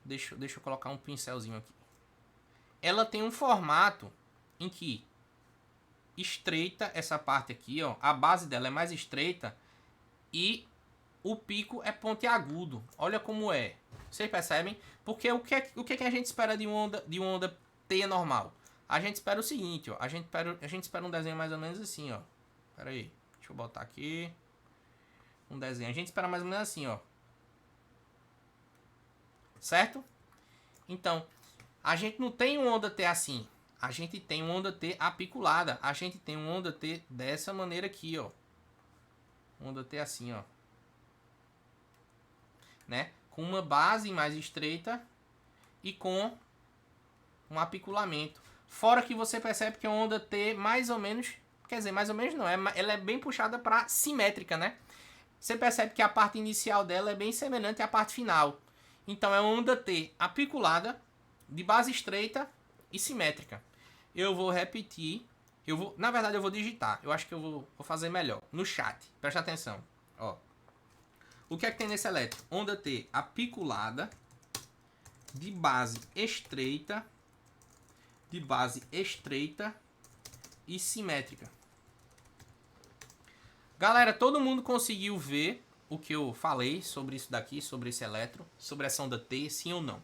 S1: Deixa eu colocar um pincelzinho aqui. Ela tem um formato em que estreita essa parte aqui, ó. A base dela é mais estreita e o pico é pontiagudo. Olha como é. Vocês percebem? Porque o que a gente espera de uma onda T normal? A gente espera o seguinte, ó. A gente espera um desenho mais ou menos assim, ó. Pera aí. Deixa eu botar aqui. Um desenho. A gente espera mais ou menos assim, ó. certo? Então, a gente não tem um onda T assim. A gente tem um onda T apiculada. A gente tem um onda T dessa maneira aqui, ó. Onda T assim, ó. Né? Com uma base mais estreita e com um apiculamento. Fora que você percebe que a onda T mais ou menos... Quer dizer, mais ou menos não. Ela é bem puxada para simétrica, né? Você percebe que a parte inicial dela é bem semelhante à parte final. Então é uma onda T apiculada, de base estreita e simétrica. Eu vou repetir. Na verdade, eu vou digitar. Eu acho que eu vou fazer melhor. No chat. Presta atenção. Ó. O que é que tem nesse elétron? Onda T apiculada, de base estreita e simétrica. Galera, todo mundo conseguiu ver o que eu falei sobre isso daqui, sobre esse elétron, sobre essa onda T, sim ou não?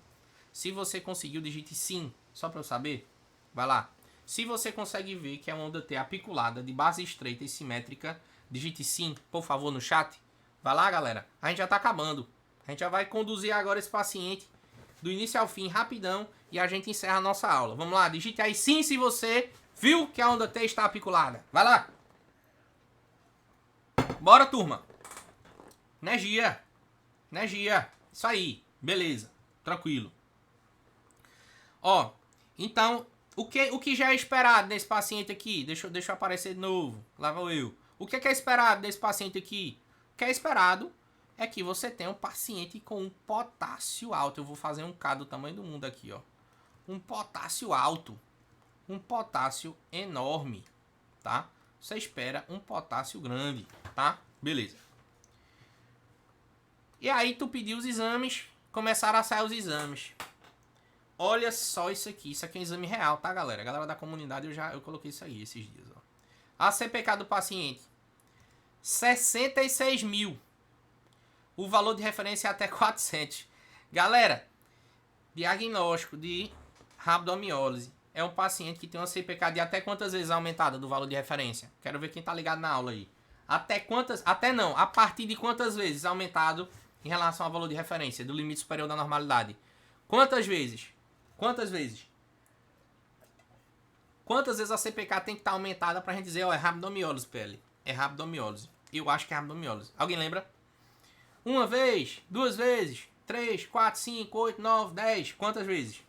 S1: Se você conseguiu, digite sim, só para eu saber. Vai lá. Se você consegue ver que é uma onda T apiculada, de base estreita e simétrica, digite sim, por favor, no chat. Vai lá, galera. A gente já tá acabando. A gente já vai conduzir agora esse paciente do início ao fim, rapidão, e a gente encerra a nossa aula. Vamos lá, digite aí sim se você viu que a onda T está apiculada. Vai lá. Bora, turma. Energia. Isso aí. Beleza. Tranquilo. Ó, então, o que já é esperado nesse paciente aqui? Deixa eu aparecer de novo. Lá vou eu. O que é esperado desse paciente aqui? O que é esperado é que você tenha um paciente com um potássio alto. Eu vou fazer um K do tamanho do mundo aqui, ó. Um potássio alto. Um potássio enorme, tá? Você espera um potássio grande, tá? Beleza. E aí tu pediu os exames, começaram a sair os exames. Olha só isso aqui. Isso aqui é um exame real, tá, galera? A galera da comunidade, eu coloquei isso aí esses dias, ó. A CPK do paciente. 66 mil. O valor de referência é até 400. Galera, diagnóstico de rabdomiólise. É um paciente que tem uma CPK de até quantas vezes aumentada do valor de referência? Quero ver quem tá ligado na aula aí. Até quantas... Até não. A partir de quantas vezes aumentado em relação ao valor de referência do limite superior da normalidade? Quantas vezes? Quantas vezes? Quantas vezes a CPK tem que estar aumentada pra gente dizer, ó, é rabdomiólise, PL? É rabdomiólise. Eu acho que é rabdomiólise. Alguém lembra? Uma vez, duas vezes, 3, 4, 5, 8, 9, 10. Quantas vezes?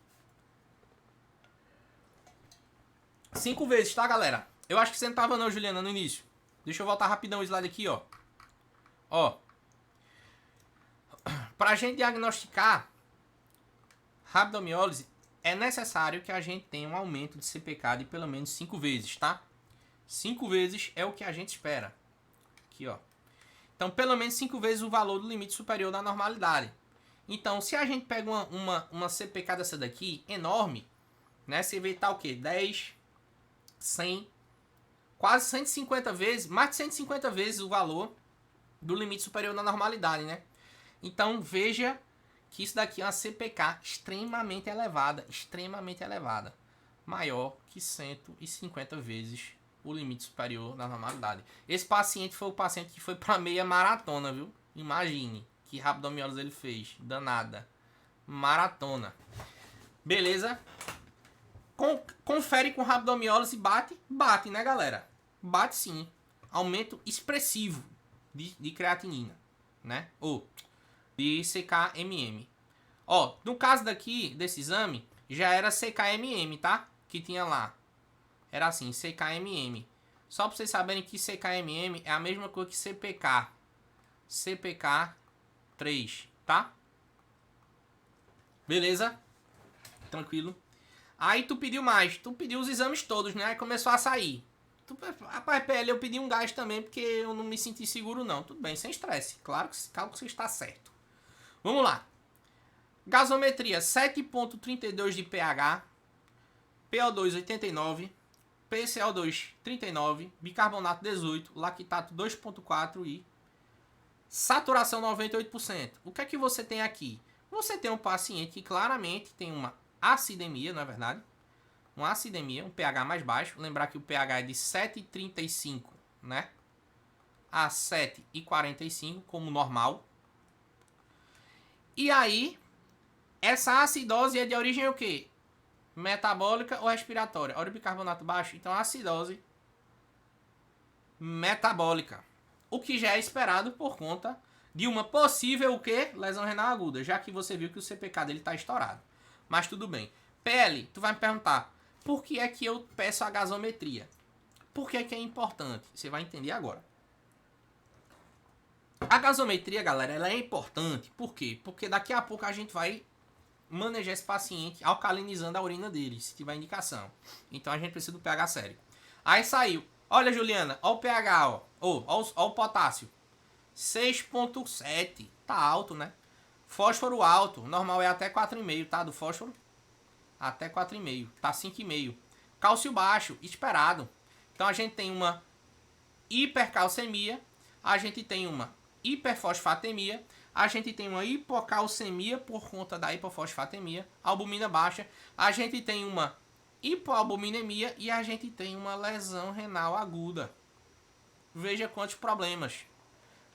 S1: 5 vezes, tá, galera? Eu acho que você não tava não, Juliana, no início. Deixa eu voltar rapidão o slide aqui, ó. Ó. Pra gente diagnosticar rabdomiólise, é necessário que a gente tenha um aumento de CPK de pelo menos 5 vezes, tá? 5 vezes é o que a gente espera. Aqui, ó. Então, pelo menos 5 vezes o valor do limite superior da normalidade. Então, se a gente pega uma CPK dessa daqui, enorme, né? Você vê tá o quê? 10, 100, quase 150 vezes, mais de 150 vezes o valor do limite superior da normalidade, né? Então, veja que isso daqui é uma CPK extremamente elevada, maior que 150 vezes o limite superior da normalidade. Esse paciente foi o paciente que foi para meia maratona, viu? Imagine que rabdomiólise ele fez, danada, maratona. Beleza? Confere com rabdomiólise, bate, né, galera? Bate sim. Aumento expressivo de creatinina, né? Ou de CKMM. Ó, no caso daqui, desse exame, já era CKMM, tá? Que tinha lá. Era assim, CKMM. Só pra vocês saberem que CKMM é a mesma coisa que CPK. CPK 3, tá? Beleza? Tranquilo. Aí tu pediu mais. Tu pediu os exames todos, né? Aí começou a sair. Rapaz, PL, eu pedi um gás também porque eu não me senti seguro, não. Tudo bem, sem estresse. Claro que você está certo. Vamos lá. Gasometria 7,32 de pH. PO2 89. PCO2 39. Bicarbonato 18. Lactato 2,4 e saturação 98%. O que é que você tem aqui? Você tem um paciente que claramente tem uma acidemia, não é verdade? Uma acidemia, um pH mais baixo. Lembrar que o pH é de 7,35, né? A 7,45 como normal. E aí, Essa acidose é de origem o quê? Metabólica ou respiratória? Óleo de bicarbonato baixo? Então, acidose metabólica. O que já é esperado por conta de uma possível o quê? Lesão renal aguda, já que você viu que o CPK dele está estourado. Mas tudo bem. PL, tu vai me perguntar, por que é que eu peço a gasometria? Por que é importante? Você vai entender agora. A gasometria, galera, ela é importante. Por quê? Porque daqui a pouco a gente vai manejar esse paciente alcalinizando a urina dele, se tiver indicação. Então a gente precisa do pH sérico. Aí saiu. Olha, Juliana, olha o pH, ó. Olha o potássio. 6,7. Tá alto, né? Fósforo alto. Normal é até 4,5, tá? Do fósforo. Até 4,5. Tá 5,5. Cálcio baixo. Esperado. Então a gente tem uma hipercalcemia. A gente tem uma hiperfosfatemia. A gente tem uma hipocalcemia por conta da hipofosfatemia. Albumina baixa. A gente tem uma hipoalbuminemia. E a gente tem uma lesão renal aguda. Veja quantos problemas.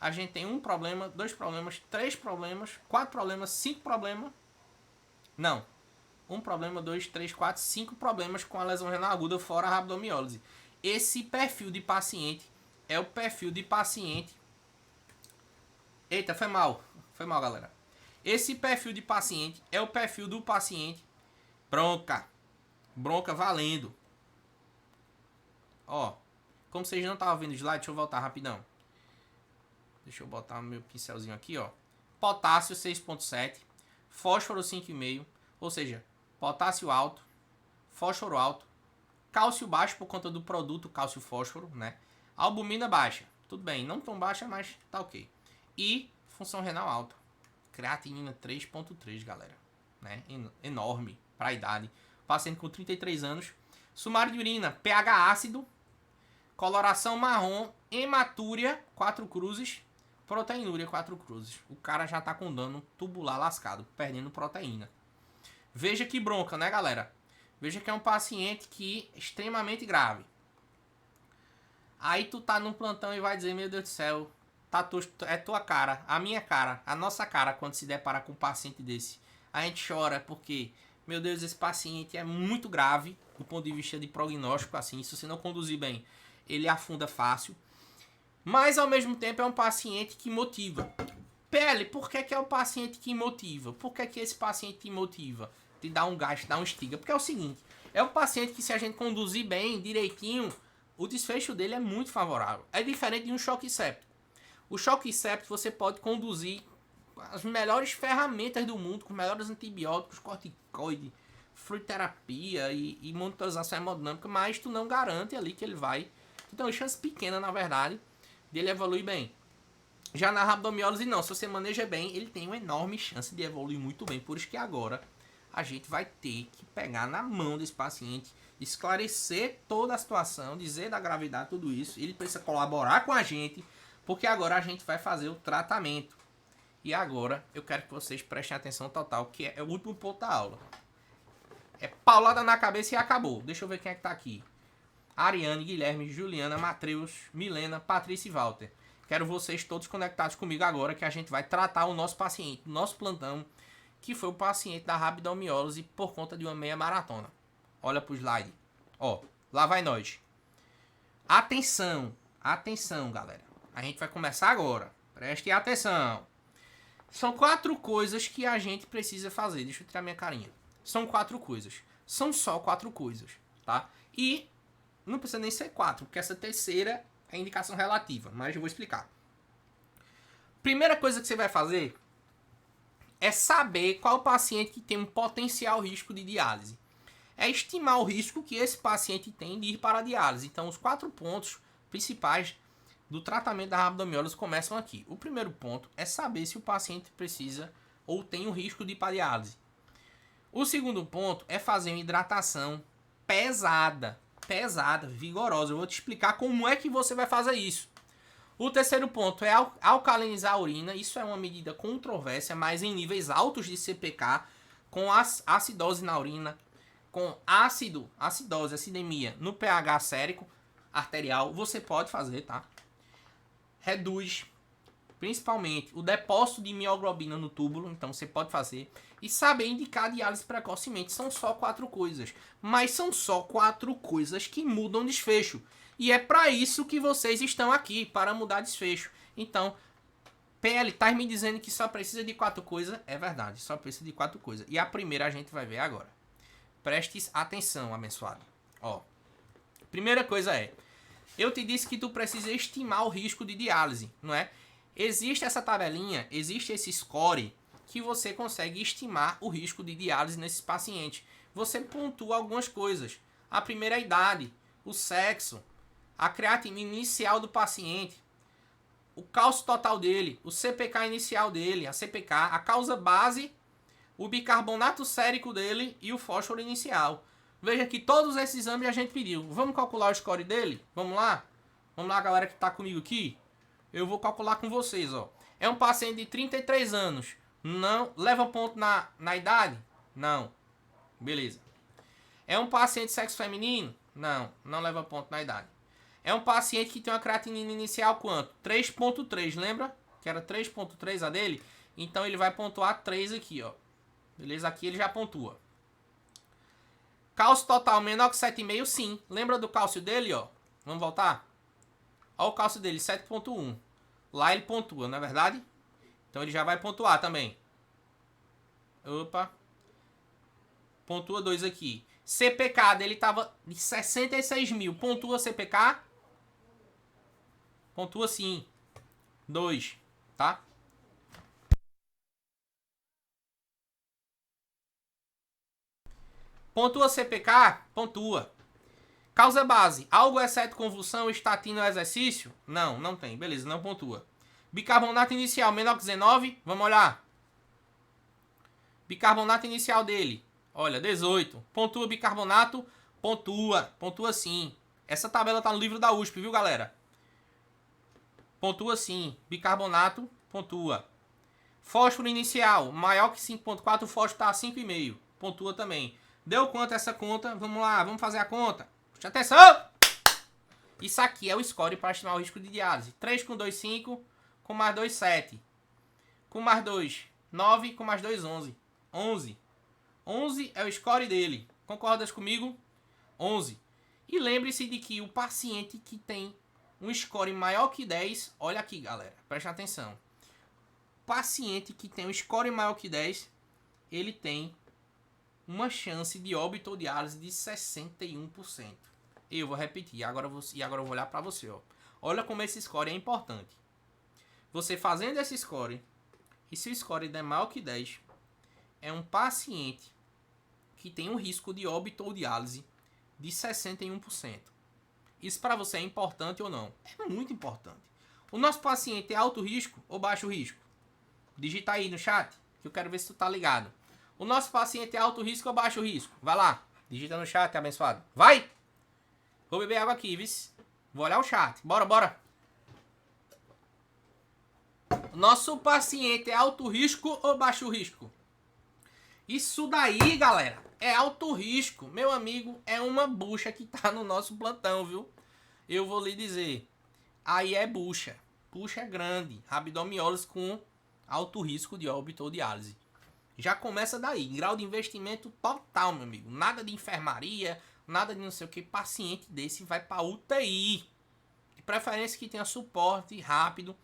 S1: A gente tem um problema, 2 problemas, 3 problemas, 4 problemas, 5 problemas. Não. 1 problema, 2, 3, 4, 5 problemas com a lesão renal aguda fora a rabdomiólise. Esse perfil de paciente é o perfil de paciente... Eita, foi mal. Foi mal, galera. Esse perfil de paciente é o perfil do paciente bronca. Bronca valendo. Ó. Como vocês não estavam vendo o slide, deixa eu voltar rapidão. Deixa eu botar o meu pincelzinho aqui, ó. Potássio 6,7. Fósforo 5,5. Ou seja, potássio alto. Fósforo alto. Cálcio baixo por conta do produto cálcio-fósforo, né? Albumina baixa. Tudo bem, não tão baixa, mas tá ok. E função renal alta. Creatinina 3,3, galera. Né? Enorme para a idade. Paciente com 33 anos. Sumário de urina, pH ácido. Coloração marrom. Hematúria, 4 cruzes. Proteinúria, 4 cruzes. O cara já tá com dano tubular lascado, perdendo proteína. Veja que bronca, né, galera? Veja que é um paciente que é extremamente grave. Aí tu tá num plantão e vai dizer, meu Deus do céu, é tua cara, a minha cara, a nossa cara quando se depara com um paciente desse. A gente chora porque, meu Deus, esse paciente é muito grave do ponto de vista de prognóstico, assim, se você não conduzir bem, ele afunda fácil. Mas ao mesmo tempo é um paciente que motiva. PL, por que é o paciente que motiva? Por que esse paciente te motiva? Te dá um gás, te dá um estiga? Porque é o seguinte, é um paciente que se a gente conduzir bem, direitinho, o desfecho dele é muito favorável. É diferente de um choque séptico. O choque séptico você pode conduzir as melhores ferramentas do mundo, com os melhores antibióticos, corticoide, fluidoterapia e monitorização hemodinâmica, mas tu não garante ali que ele vai. Então, chance pequena, na verdade, dele evoluir bem. Já na rabdomiólise não, se você maneja bem, ele tem uma enorme chance de evoluir muito bem. Por isso que agora a gente vai ter que pegar na mão desse paciente, esclarecer toda a situação, dizer da gravidade, tudo isso. Ele precisa colaborar com a gente, porque agora a gente vai fazer o tratamento. E agora eu quero que vocês prestem atenção total, que é o último ponto da aula. É paulada na cabeça e acabou. Deixa eu ver quem é que tá aqui. Ariane, Guilherme, Juliana, Matreus, Milena, Patrícia e Walter. Quero vocês todos conectados comigo agora, que a gente vai tratar o nosso paciente, nosso plantão, que foi o paciente da rabdomiólise por conta de uma meia maratona. Olha pro slide. Ó, lá vai nós. Atenção, atenção, galera. A gente vai começar agora. Preste atenção. São 4 coisas que a gente precisa fazer. Deixa eu tirar minha carinha. São 4 coisas. São só 4 coisas, tá? E não precisa nem ser 4, porque essa terceira é indicação relativa, mas eu vou explicar. Primeira coisa que você vai fazer é saber qual o paciente que tem um potencial risco de diálise. É estimar o risco que esse paciente tem de ir para a diálise. Então, os 4 pontos principais do tratamento da rabdomiólise começam aqui. O primeiro ponto é saber se o paciente precisa ou tem o risco de ir para a diálise. O segundo ponto é fazer uma hidratação pesada, vigorosa. Eu vou te explicar como é que você vai fazer isso. O terceiro ponto é alcalinizar a urina. Isso é uma medida controversa, mas em níveis altos de CPK, com acidose na urina, com acidose, acidemia no pH sérico arterial, você pode fazer, tá? Reduz principalmente o depósito de mioglobina no túbulo, então você pode fazer, e saber indicar diálise precocemente. São só 4 coisas, mas são só 4 coisas que mudam desfecho. E é para isso que vocês estão aqui, para mudar desfecho. Então, PL, tá me dizendo que só precisa de 4 coisas? É verdade, só precisa de 4 coisas. E a primeira a gente vai ver agora. Prestes atenção, abençoado. Ó, primeira coisa é, eu te disse que tu precisa estimar o risco de diálise, não é? Existe essa tabelinha, existe esse score que você consegue estimar o risco de diálise nesses pacientes. Você pontua algumas coisas. A primeira é a idade, o sexo, a creatinina inicial do paciente, o cálcio total dele, o CPK inicial dele, a CPK, a causa base, o bicarbonato sérico dele e o fósforo inicial. Veja que todos esses exames a gente pediu. Vamos calcular o score dele? Vamos lá? Vamos lá, galera que está comigo aqui? Eu vou calcular com vocês, ó. É um paciente de 33 anos. Não leva ponto na idade? Não. Beleza. É um paciente de sexo feminino? Não. Não leva ponto na idade. É um paciente que tem uma creatinina inicial quanto? 3.3, lembra? Que era 3.3 a dele? Então ele vai pontuar 3 aqui, ó. Beleza? Aqui ele já pontua. Cálcio total menor que 7,5, sim. Lembra do cálcio dele, ó? Vamos voltar? Olha o cálcio dele, 7,1. Lá ele pontua, não é verdade? Então ele já vai pontuar também. Opa. Pontua 2 aqui. CPK dele tava de 66 mil. Pontua CPK? Pontua sim. 2, tá? Pontua CPK? Pontua. Causa base. Algo exceto convulsão, estatina ou exercício? Não, não tem. Beleza, não pontua. Bicarbonato inicial menor que 19? Vamos olhar. Bicarbonato inicial dele. Olha, 18. Pontua bicarbonato? Pontua. Pontua sim. Essa tabela tá no livro da USP, viu, galera? Pontua sim. Bicarbonato, pontua. Fósforo inicial, maior que 5,4, o fósforo tá a 5,5. Pontua também. Deu quanto essa conta? Vamos lá, vamos fazer a conta. Preste atenção! Isso aqui é o score para estimar o risco de diálise. 3 com 2, 5. Com mais 2, 7. Com mais 2, 9. Com mais 2, 11. 11. 11 é o score dele. Concordas comigo? 11. E lembre-se de que o paciente que tem um score maior que 10... Olha aqui, galera. Preste atenção. O paciente que tem um score maior que 10, ele tem uma chance de óbito ou diálise de 61%. Eu vou repetir. Agora eu vou olhar para você. Ó. Olha como esse score é importante. Você fazendo esse score, e se o score der maior que 10, é um paciente que tem um risco de óbito ou diálise de 61%. Isso para você é importante ou não? É muito importante. O nosso paciente é alto risco ou baixo risco? Digita aí no chat, que eu quero ver se tu tá ligado. O nosso paciente é alto risco ou baixo risco? Vai lá, digita no chat, abençoado. Vai! Vou beber água aqui, viu? Vou olhar o chat. Bora, bora. Nosso paciente é alto risco ou baixo risco? Isso daí, galera, é alto risco. Meu amigo, é uma bucha que tá no nosso plantão, viu? Eu vou lhe dizer. Aí é bucha. Bucha grande. Rabdomiólise com alto risco de óbito ou diálise. Já começa daí. Grau de investimento total, meu amigo. Nada de enfermaria, nada de não sei o que. Paciente desse vai pra UTI. De preferência que tenha suporte rápido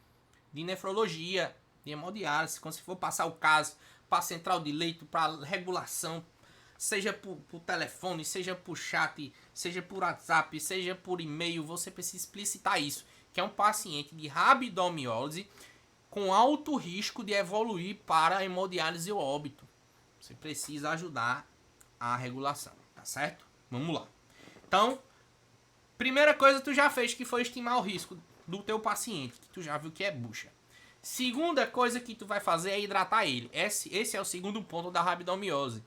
S1: de nefrologia, de hemodiálise. Quando você for passar o caso para central de leito, para regulação, seja por telefone, seja por chat, seja por WhatsApp, seja por e-mail, você precisa explicitar isso, que é um paciente de rabdomiólise com alto risco de evoluir para hemodiálise ou óbito. Você precisa ajudar a regulação, tá certo? Vamos lá. Então, primeira coisa tu já fez, que foi estimar o risco do teu paciente, que tu já viu que é bucha. Segunda coisa que tu vai fazer é hidratar ele. Esse é o segundo ponto da rabdomiólise.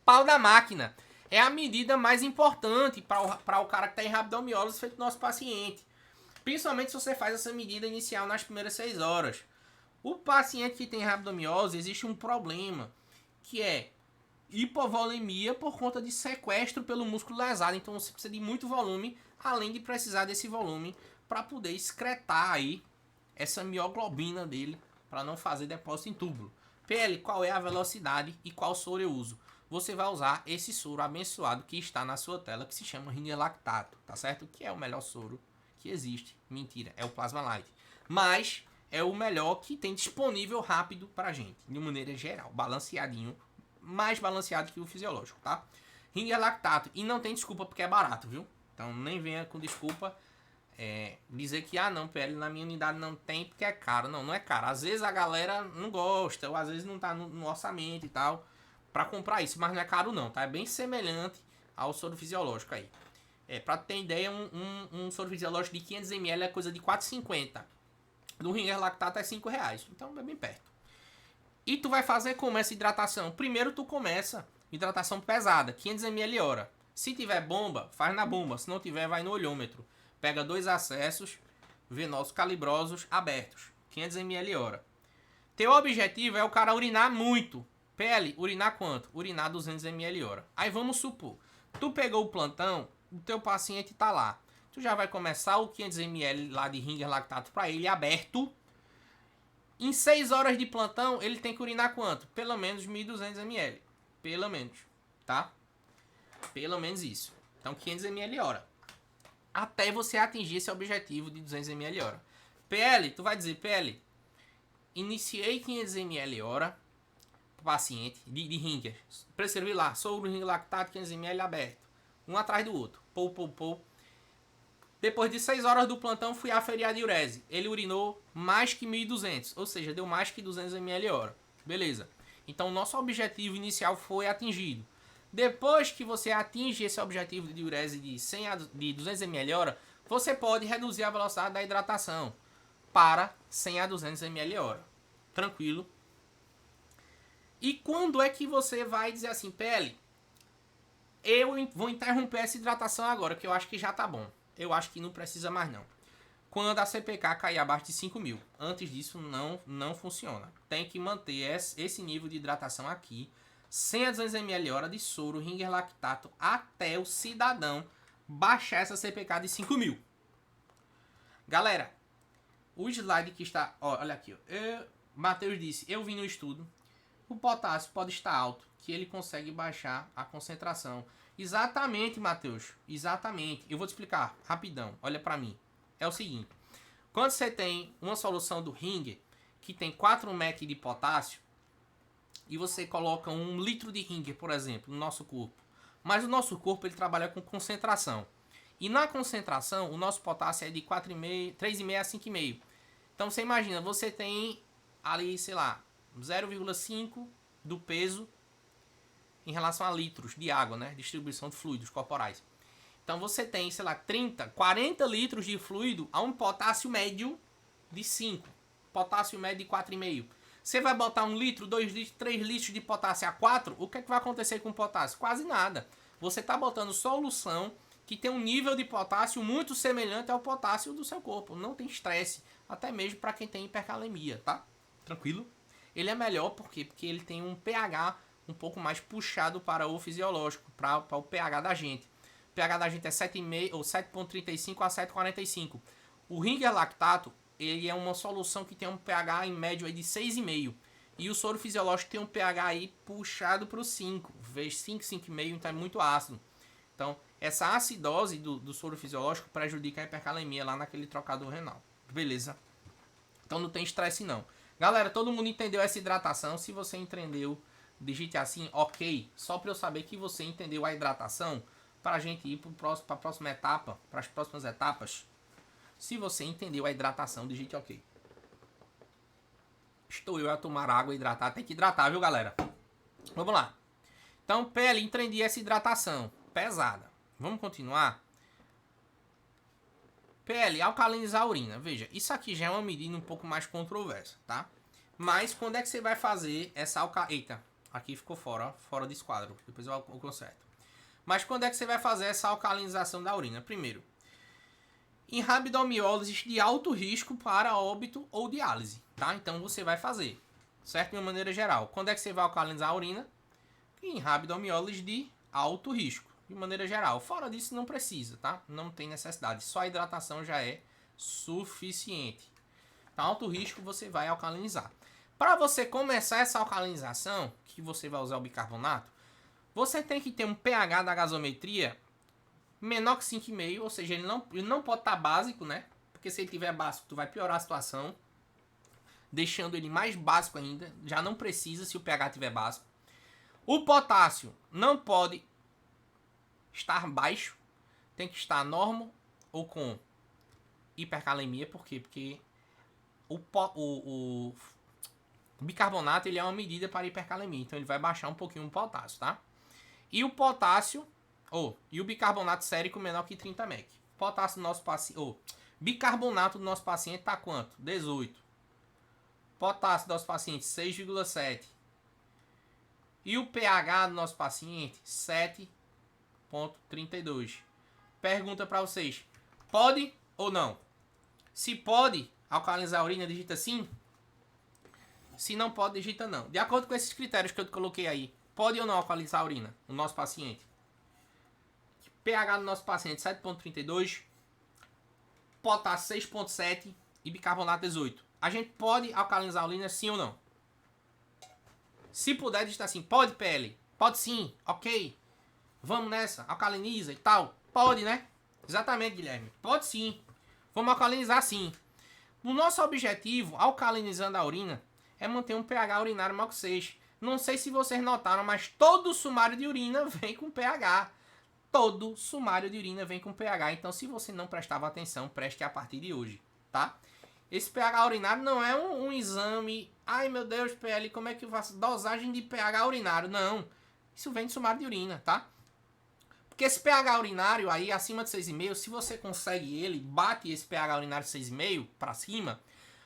S1: Pau da máquina é a medida mais importante para o cara que está em rabdomiólise feito nosso paciente. Principalmente se você faz essa medida inicial nas primeiras 6 horas. O paciente que tem rabdomiólise, existe um problema, que é hipovolemia por conta de sequestro pelo músculo lesado. Então você precisa de muito volume, além de precisar desse volume para poder excretar aí essa mioglobina dele para não fazer depósito em túbulo. PL, qual é a velocidade e qual soro eu uso? Você vai usar esse soro abençoado que está na sua tela, que se chama Ringer Lactato, tá certo? Que é o melhor soro que existe. Mentira, é o Plasma Light. Mas é o melhor que tem disponível rápido pra gente, de maneira geral, balanceadinho, mais balanceado que o fisiológico, tá? Ringer Lactato, e não tem desculpa porque é barato, viu? Então nem venha com desculpa dizer que, não, PL, na minha unidade não tem porque é caro. Não, não é caro. Às vezes a galera não gosta, ou às vezes não tá no orçamento e tal, pra comprar isso, mas não é caro não, tá? É bem semelhante ao soro fisiológico aí. Pra ter ideia, um soro fisiológico de 500ml é coisa de 4,50. Do Ringer Lactato é R$5. Então é bem perto. E tu vai fazer como essa hidratação? Primeiro tu começa hidratação pesada, 500ml hora. Se tiver bomba, faz na bomba. Se não tiver, vai no olhômetro. Pega 2 acessos venosos calibrosos abertos, 500ml hora. Teu objetivo é o cara urinar muito. PL, urinar quanto? Urinar 200ml hora. Aí vamos supor, tu pegou o plantão, o teu paciente tá lá. Tu já vai começar o 500ml lá de Ringer Lactato para ele aberto. Em 6 horas de plantão, ele tem que urinar quanto? Pelo menos 1.200ml. Pelo menos, tá? Pelo menos isso. Então 500ml hora. Até você atingir esse objetivo de 200ml hora. PL, tu vai dizer, PL, iniciei 500ml hora pro paciente de Ringer. Prescrevi lá, soro Ringer Lactato 500ml aberto. Um atrás do outro. Pou. Depois de 6 horas do plantão, fui aferir a diurese. Ele urinou mais que 1.200, ou seja, deu mais que 200ml hora. Beleza. Então, nosso objetivo inicial foi atingido. Depois que você atinge esse objetivo de diurese de 200ml hora, você pode reduzir a velocidade da hidratação para 100 a 200ml hora. Tranquilo. E quando é que você vai dizer assim, PL, eu vou interromper essa hidratação agora, que eu acho que já tá bom. Eu acho que não precisa mais não. Quando a CPK cair abaixo de 5.000. Antes disso não funciona. Tem que manter esse nível de hidratação aqui, 100 a 200ml hora de soro Ringer Lactato, até o cidadão baixar essa CPK de 5.000. Galera, o slide que está... olha aqui. Matheus disse, eu vi no estudo, o potássio pode estar alto, que ele consegue baixar a concentração. Exatamente, Matheus. Exatamente. Eu vou te explicar rapidão. Olha pra mim. É o seguinte. Quando você tem uma solução do Ringer, que tem 4 mEq de potássio, e você coloca 1 litro de Ringer, por exemplo, no nosso corpo. Mas o nosso corpo, ele trabalha com concentração. E na concentração, o nosso potássio é de 3,5 a 5,5. Então, você imagina, você tem ali, sei lá, 0,5 do peso em relação a litros de água, né? Distribuição de fluidos corporais. Então você tem, sei lá, 30, 40 litros de fluido a um potássio médio de 5. Potássio médio de 4,5. Você vai botar 1 litro, 2 litros, 3 litros de potássio a 4, o que é que vai acontecer com o potássio? Quase nada. Você está botando solução que tem um nível de potássio muito semelhante ao potássio do seu corpo. Não tem estresse, até mesmo para quem tem hipercalemia, tá? Tranquilo? Ele é melhor porque ele tem um pH um pouco mais puxado para o fisiológico, para o pH da gente. O pH da gente é 7,5 ou 7,35 a 7,45. O Ringer Lactato, ele é uma solução que tem um pH em médio aí de 6,5. E o soro fisiológico tem um pH aí puxado para o 5, vezes 5, 5,5, então é muito ácido. Então, essa acidose do soro fisiológico prejudica a hipercalemia lá naquele trocador renal. Beleza? Então não tem estresse não. Galera, todo mundo entendeu essa hidratação? Se você entendeu, digite assim, ok, só para eu saber que você entendeu a hidratação, para a gente ir para a próxima etapa, para as próximas etapas. Se você entendeu a hidratação, digite ok. Estou eu a tomar água hidratada, tem que hidratar, viu, galera? Vamos lá. Então, PL, entendi essa hidratação pesada. Vamos continuar? PL, alcalinizar a urina. Veja, isso aqui já é uma medida um pouco mais controversa, tá? Mas quando é que você vai fazer essa Eita, aqui ficou fora, ó, fora de esquadro. Depois eu conserto. Mas quando é que você vai fazer essa alcalinização da urina? Primeiro, em rabdomiólise de alto risco para óbito ou diálise, tá? Então você vai fazer, certo? De uma maneira geral. Quando é que você vai alcalinizar a urina? Em rabdomiólise de alto risco, de maneira geral. Fora disso não precisa, tá? Não tem necessidade. Só a hidratação já é suficiente. Então, alto risco, você vai alcalinizar. Para você começar essa alcalinização, que você vai usar o bicarbonato, você tem que ter um pH da gasometria menor que 5,5, ou seja, ele não pode estar básico, né? Porque se ele tiver básico, tu vai piorar a situação, deixando ele mais básico ainda. Já não precisa se o pH tiver básico. O potássio não pode estar baixo, tem que estar normal ou com hipercalemia. Por quê? Porque o bicarbonato ele é uma medida para hipercalemia, então ele vai baixar um pouquinho o potássio, tá? E o potássio, e o bicarbonato sérico menor que 30 mEq. Potássio do nosso paciente, bicarbonato do nosso paciente tá quanto? 18. Potássio do nosso paciente 6,7. E o pH do nosso paciente 7,32. Pergunta para vocês: pode ou não? Se pode alcalinizar a urina, digita sim. Se não pode, digita não. De acordo com esses critérios que eu coloquei aí, pode ou não alcalinizar a urina no nosso paciente? pH do nosso paciente 7,32, potássio 6,7 e bicarbonato 18. A gente pode alcalinizar a urina sim ou não? Se puder, digita assim: pode, PL? Pode sim, ok. Vamos nessa, alcaliniza e tal. Pode, né? Exatamente, Guilherme. Pode sim. Vamos alcalinizar sim. O nosso objetivo, alcalinizando a urina, é manter um pH urinário maior que 6. Não sei se vocês notaram, mas todo sumário de urina vem com pH. Todo sumário de urina vem com pH. Então, se você não prestava atenção, preste a partir de hoje, tá? Esse pH urinário não é um exame. Ai, meu Deus, PL, como é que eu faço? Dosagem de pH urinário. Não. Isso vem de sumário de urina, tá? Porque esse pH urinário aí, acima de 6,5, se você consegue ele, bate esse pH urinário 6,5 para cima,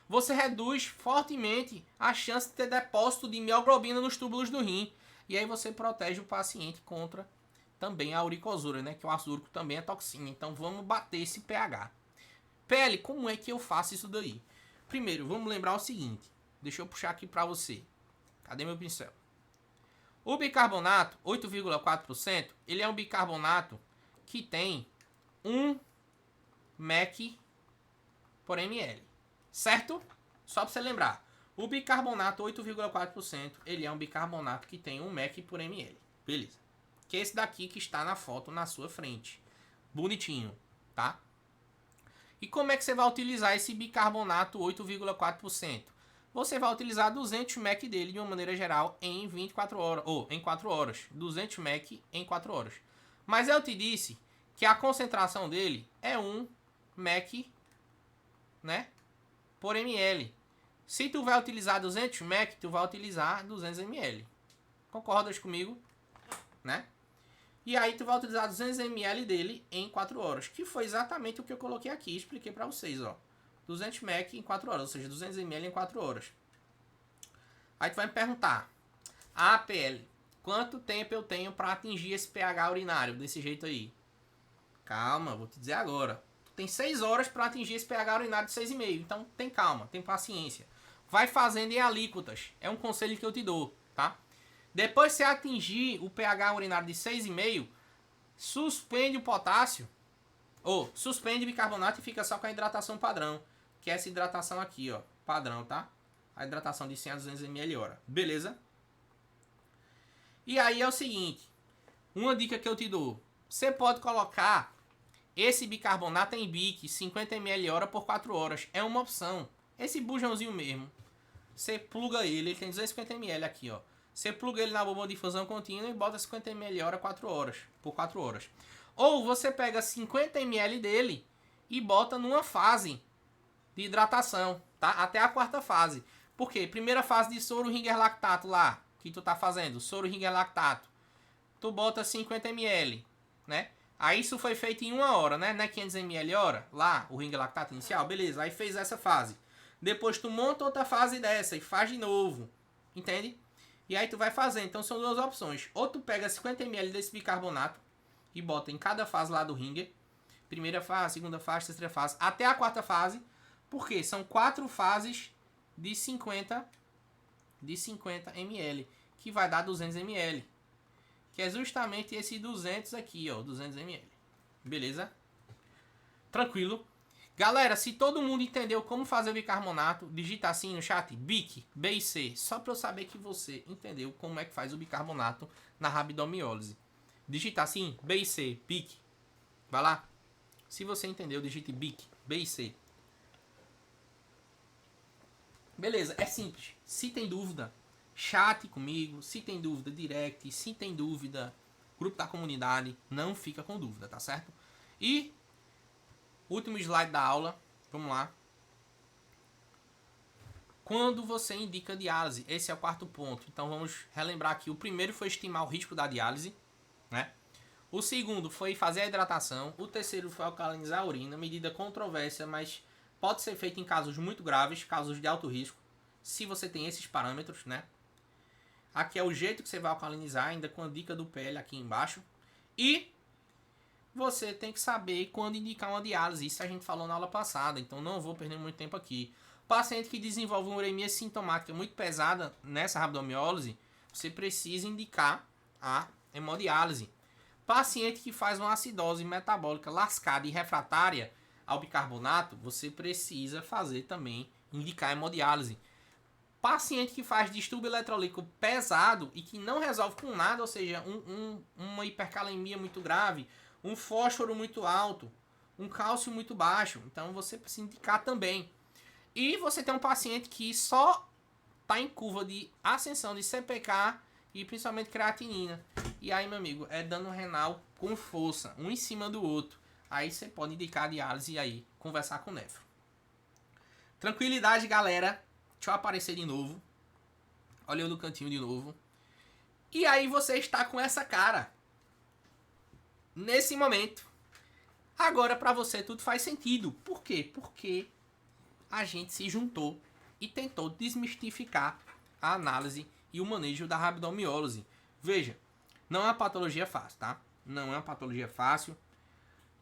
S1: você reduz fortemente a chance de ter depósito de mioglobina nos túbulos do rim. E aí você protege o paciente contra também a uricosura, né? Que o ácido úrico também é toxina. Então vamos bater esse pH. PL, como é que eu faço isso daí? Primeiro, vamos lembrar o seguinte. Deixa eu puxar aqui para você. Cadê meu pincel? O bicarbonato, 8,4%, ele é um bicarbonato que tem 1 mEq por ml. Certo? Só para você lembrar. O bicarbonato, 8,4%, ele é um bicarbonato que tem 1 mEq por ml. Beleza. Que é esse daqui que está na foto na sua frente. Bonitinho, tá? E como é que você vai utilizar esse bicarbonato 8,4%? Você vai utilizar 200 mEq dele de uma maneira geral em 24 horas, ou em 4 horas. 200 mEq em 4 horas. Mas eu te disse que a concentração dele é 1 mEq, né, por ml. Se tu vai utilizar 200 mEq, tu vai utilizar 200 ml. Concordas comigo? Né? E aí tu vai utilizar 200 ml dele em 4 horas. Que foi exatamente o que eu coloquei aqui. Expliquei para vocês, ó. 200 mEq em 4 horas. Ou seja, 200 ml em 4 horas. Aí tu vai me perguntar: PL, quanto tempo eu tenho para atingir esse pH urinário desse jeito aí? Calma, vou te dizer agora. Tu tem 6 horas para atingir esse pH urinário de 6,5. Então tem calma, tem paciência. Vai fazendo em alíquotas. É um conselho que eu te dou, tá? Depois que você atingir o pH urinário de 6,5, suspende o potássio, ou suspende o bicarbonato e fica só com a hidratação padrão, que é essa hidratação aqui, ó, padrão, tá? A hidratação de 100 a 200 ml hora. Beleza? E aí é o seguinte, uma dica que eu te dou. Você pode colocar esse bicarbonato em bique, 50 ml hora por 4 horas. É uma opção. Esse bujãozinho mesmo, você pluga ele tem 250 ml aqui, ó. Você pluga ele na bomba de difusão contínua e bota 50 ml hora 4 horas, por 4 horas. Ou você pega 50 ml dele e bota numa fase de hidratação, tá? Até a 4ª fase. Por quê? Primeira fase de soro Ringer lactato lá, que tu tá fazendo, soro Ringer lactato. Tu bota 50 ml, né? Aí isso foi feito em 1 hora, né? Não é 500 ml hora? Lá, o Ringer lactato inicial, beleza. Aí fez essa fase. Depois tu monta outra fase dessa e faz de novo. Entende? E aí tu vai fazer. Então são 2 opções. Ou tu pega 50 ml desse bicarbonato e bota em cada fase lá do Ringer. Primeira fase, segunda fase, terceira fase, até a 4ª fase. Porque são 4 fases de 50 ml, que vai dar 200 ml. Que é justamente esse 200 aqui, ó, 200 ml. Beleza? Tranquilo. Galera, se todo mundo entendeu como fazer o bicarbonato, digita assim no chat, BIC, B-I-C, só para eu saber que você entendeu como é que faz o bicarbonato na rabdomiólise. Digita assim, B-I-C, BIC, vai lá. Se você entendeu, digite BIC, B-I-C. Beleza, é simples. Se tem dúvida, chat comigo. Se tem dúvida, direct. Se tem dúvida, grupo da comunidade. Não fica com dúvida, tá certo? E último slide da aula. Vamos lá. Quando você indica diálise, esse é o quarto ponto. Então vamos relembrar aqui. O primeiro foi estimar o risco da diálise, né? O segundo foi fazer a hidratação. O terceiro foi alcalinizar a urina. Medida controversa, mas pode ser feita em casos muito graves, casos de alto risco, se você tem esses parâmetros, né? Aqui é o jeito que você vai alcalinizar, ainda com a dica do PL aqui embaixo. E você tem que saber quando indicar uma diálise. Isso a gente falou na aula passada, então não vou perder muito tempo aqui. Paciente que desenvolve uma uremia sintomática muito pesada nessa rabdomiólise, você precisa indicar a hemodiálise. Paciente que faz uma acidose metabólica lascada e refratária ao bicarbonato, você precisa fazer também, indicar a hemodiálise. Paciente que faz distúrbio eletrolítico pesado e que não resolve com nada, ou seja, uma hipercalemia muito grave, um fósforo muito alto, um cálcio muito baixo, então você precisa indicar também. E você tem um paciente que só está em curva de ascensão de CPK e principalmente creatinina. E aí, meu amigo, é dano renal com força, um em cima do outro. Aí você pode indicar a diálise e aí conversar com o nefro. Tranquilidade, galera. Deixa eu aparecer de novo. Olha eu no cantinho de novo. E aí você está com essa cara. Nesse momento. Agora para você tudo faz sentido. Por quê? Porque a gente se juntou e tentou desmistificar a análise e o manejo da rabdomiólise. Veja, não é uma patologia fácil, tá? Não é uma patologia fácil.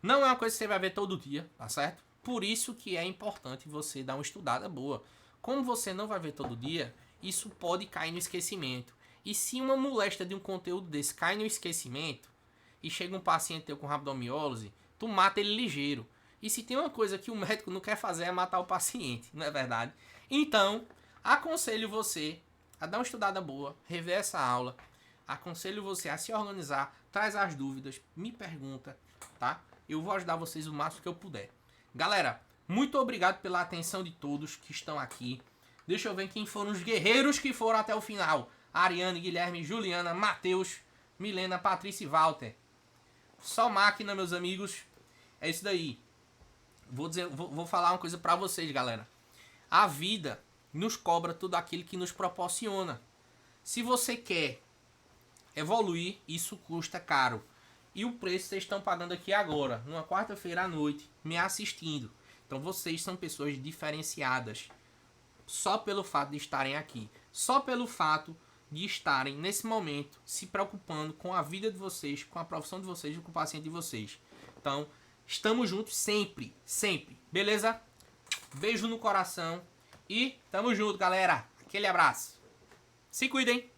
S1: Não é uma coisa que você vai ver todo dia, tá certo? Por isso que é importante você dar uma estudada boa. Como você não vai ver todo dia, isso pode cair no esquecimento. E se uma moléstia de um conteúdo desse cai no esquecimento, e chega um paciente teu com rabdomiólise, tu mata ele ligeiro. E se tem uma coisa que o médico não quer fazer é matar o paciente, não é verdade? Então, aconselho você a dar uma estudada boa, rever essa aula. Aconselho você a se organizar, traz as dúvidas, me pergunta, tá? Eu vou ajudar vocês o máximo que eu puder. Galera, muito obrigado pela atenção de todos que estão aqui. Deixa eu ver quem foram os guerreiros que foram até o final. Ariane, Guilherme, Juliana, Matheus, Milena, Patrícia e Walter. Só máquina, meus amigos. É isso daí. Vou falar uma coisa pra vocês, galera. A vida nos cobra tudo aquilo que nos proporciona. Se você quer evoluir, isso custa caro. E o preço vocês estão pagando aqui agora, numa quarta-feira à noite, me assistindo. Então vocês são pessoas diferenciadas. Só pelo fato de estarem aqui. Só pelo fato de estarem, nesse momento, se preocupando com a vida de vocês, com a profissão de vocês e com o paciente de vocês. Então, estamos juntos sempre, sempre. Beleza? Beijo no coração. E tamo junto, galera. Aquele abraço. Se cuidem.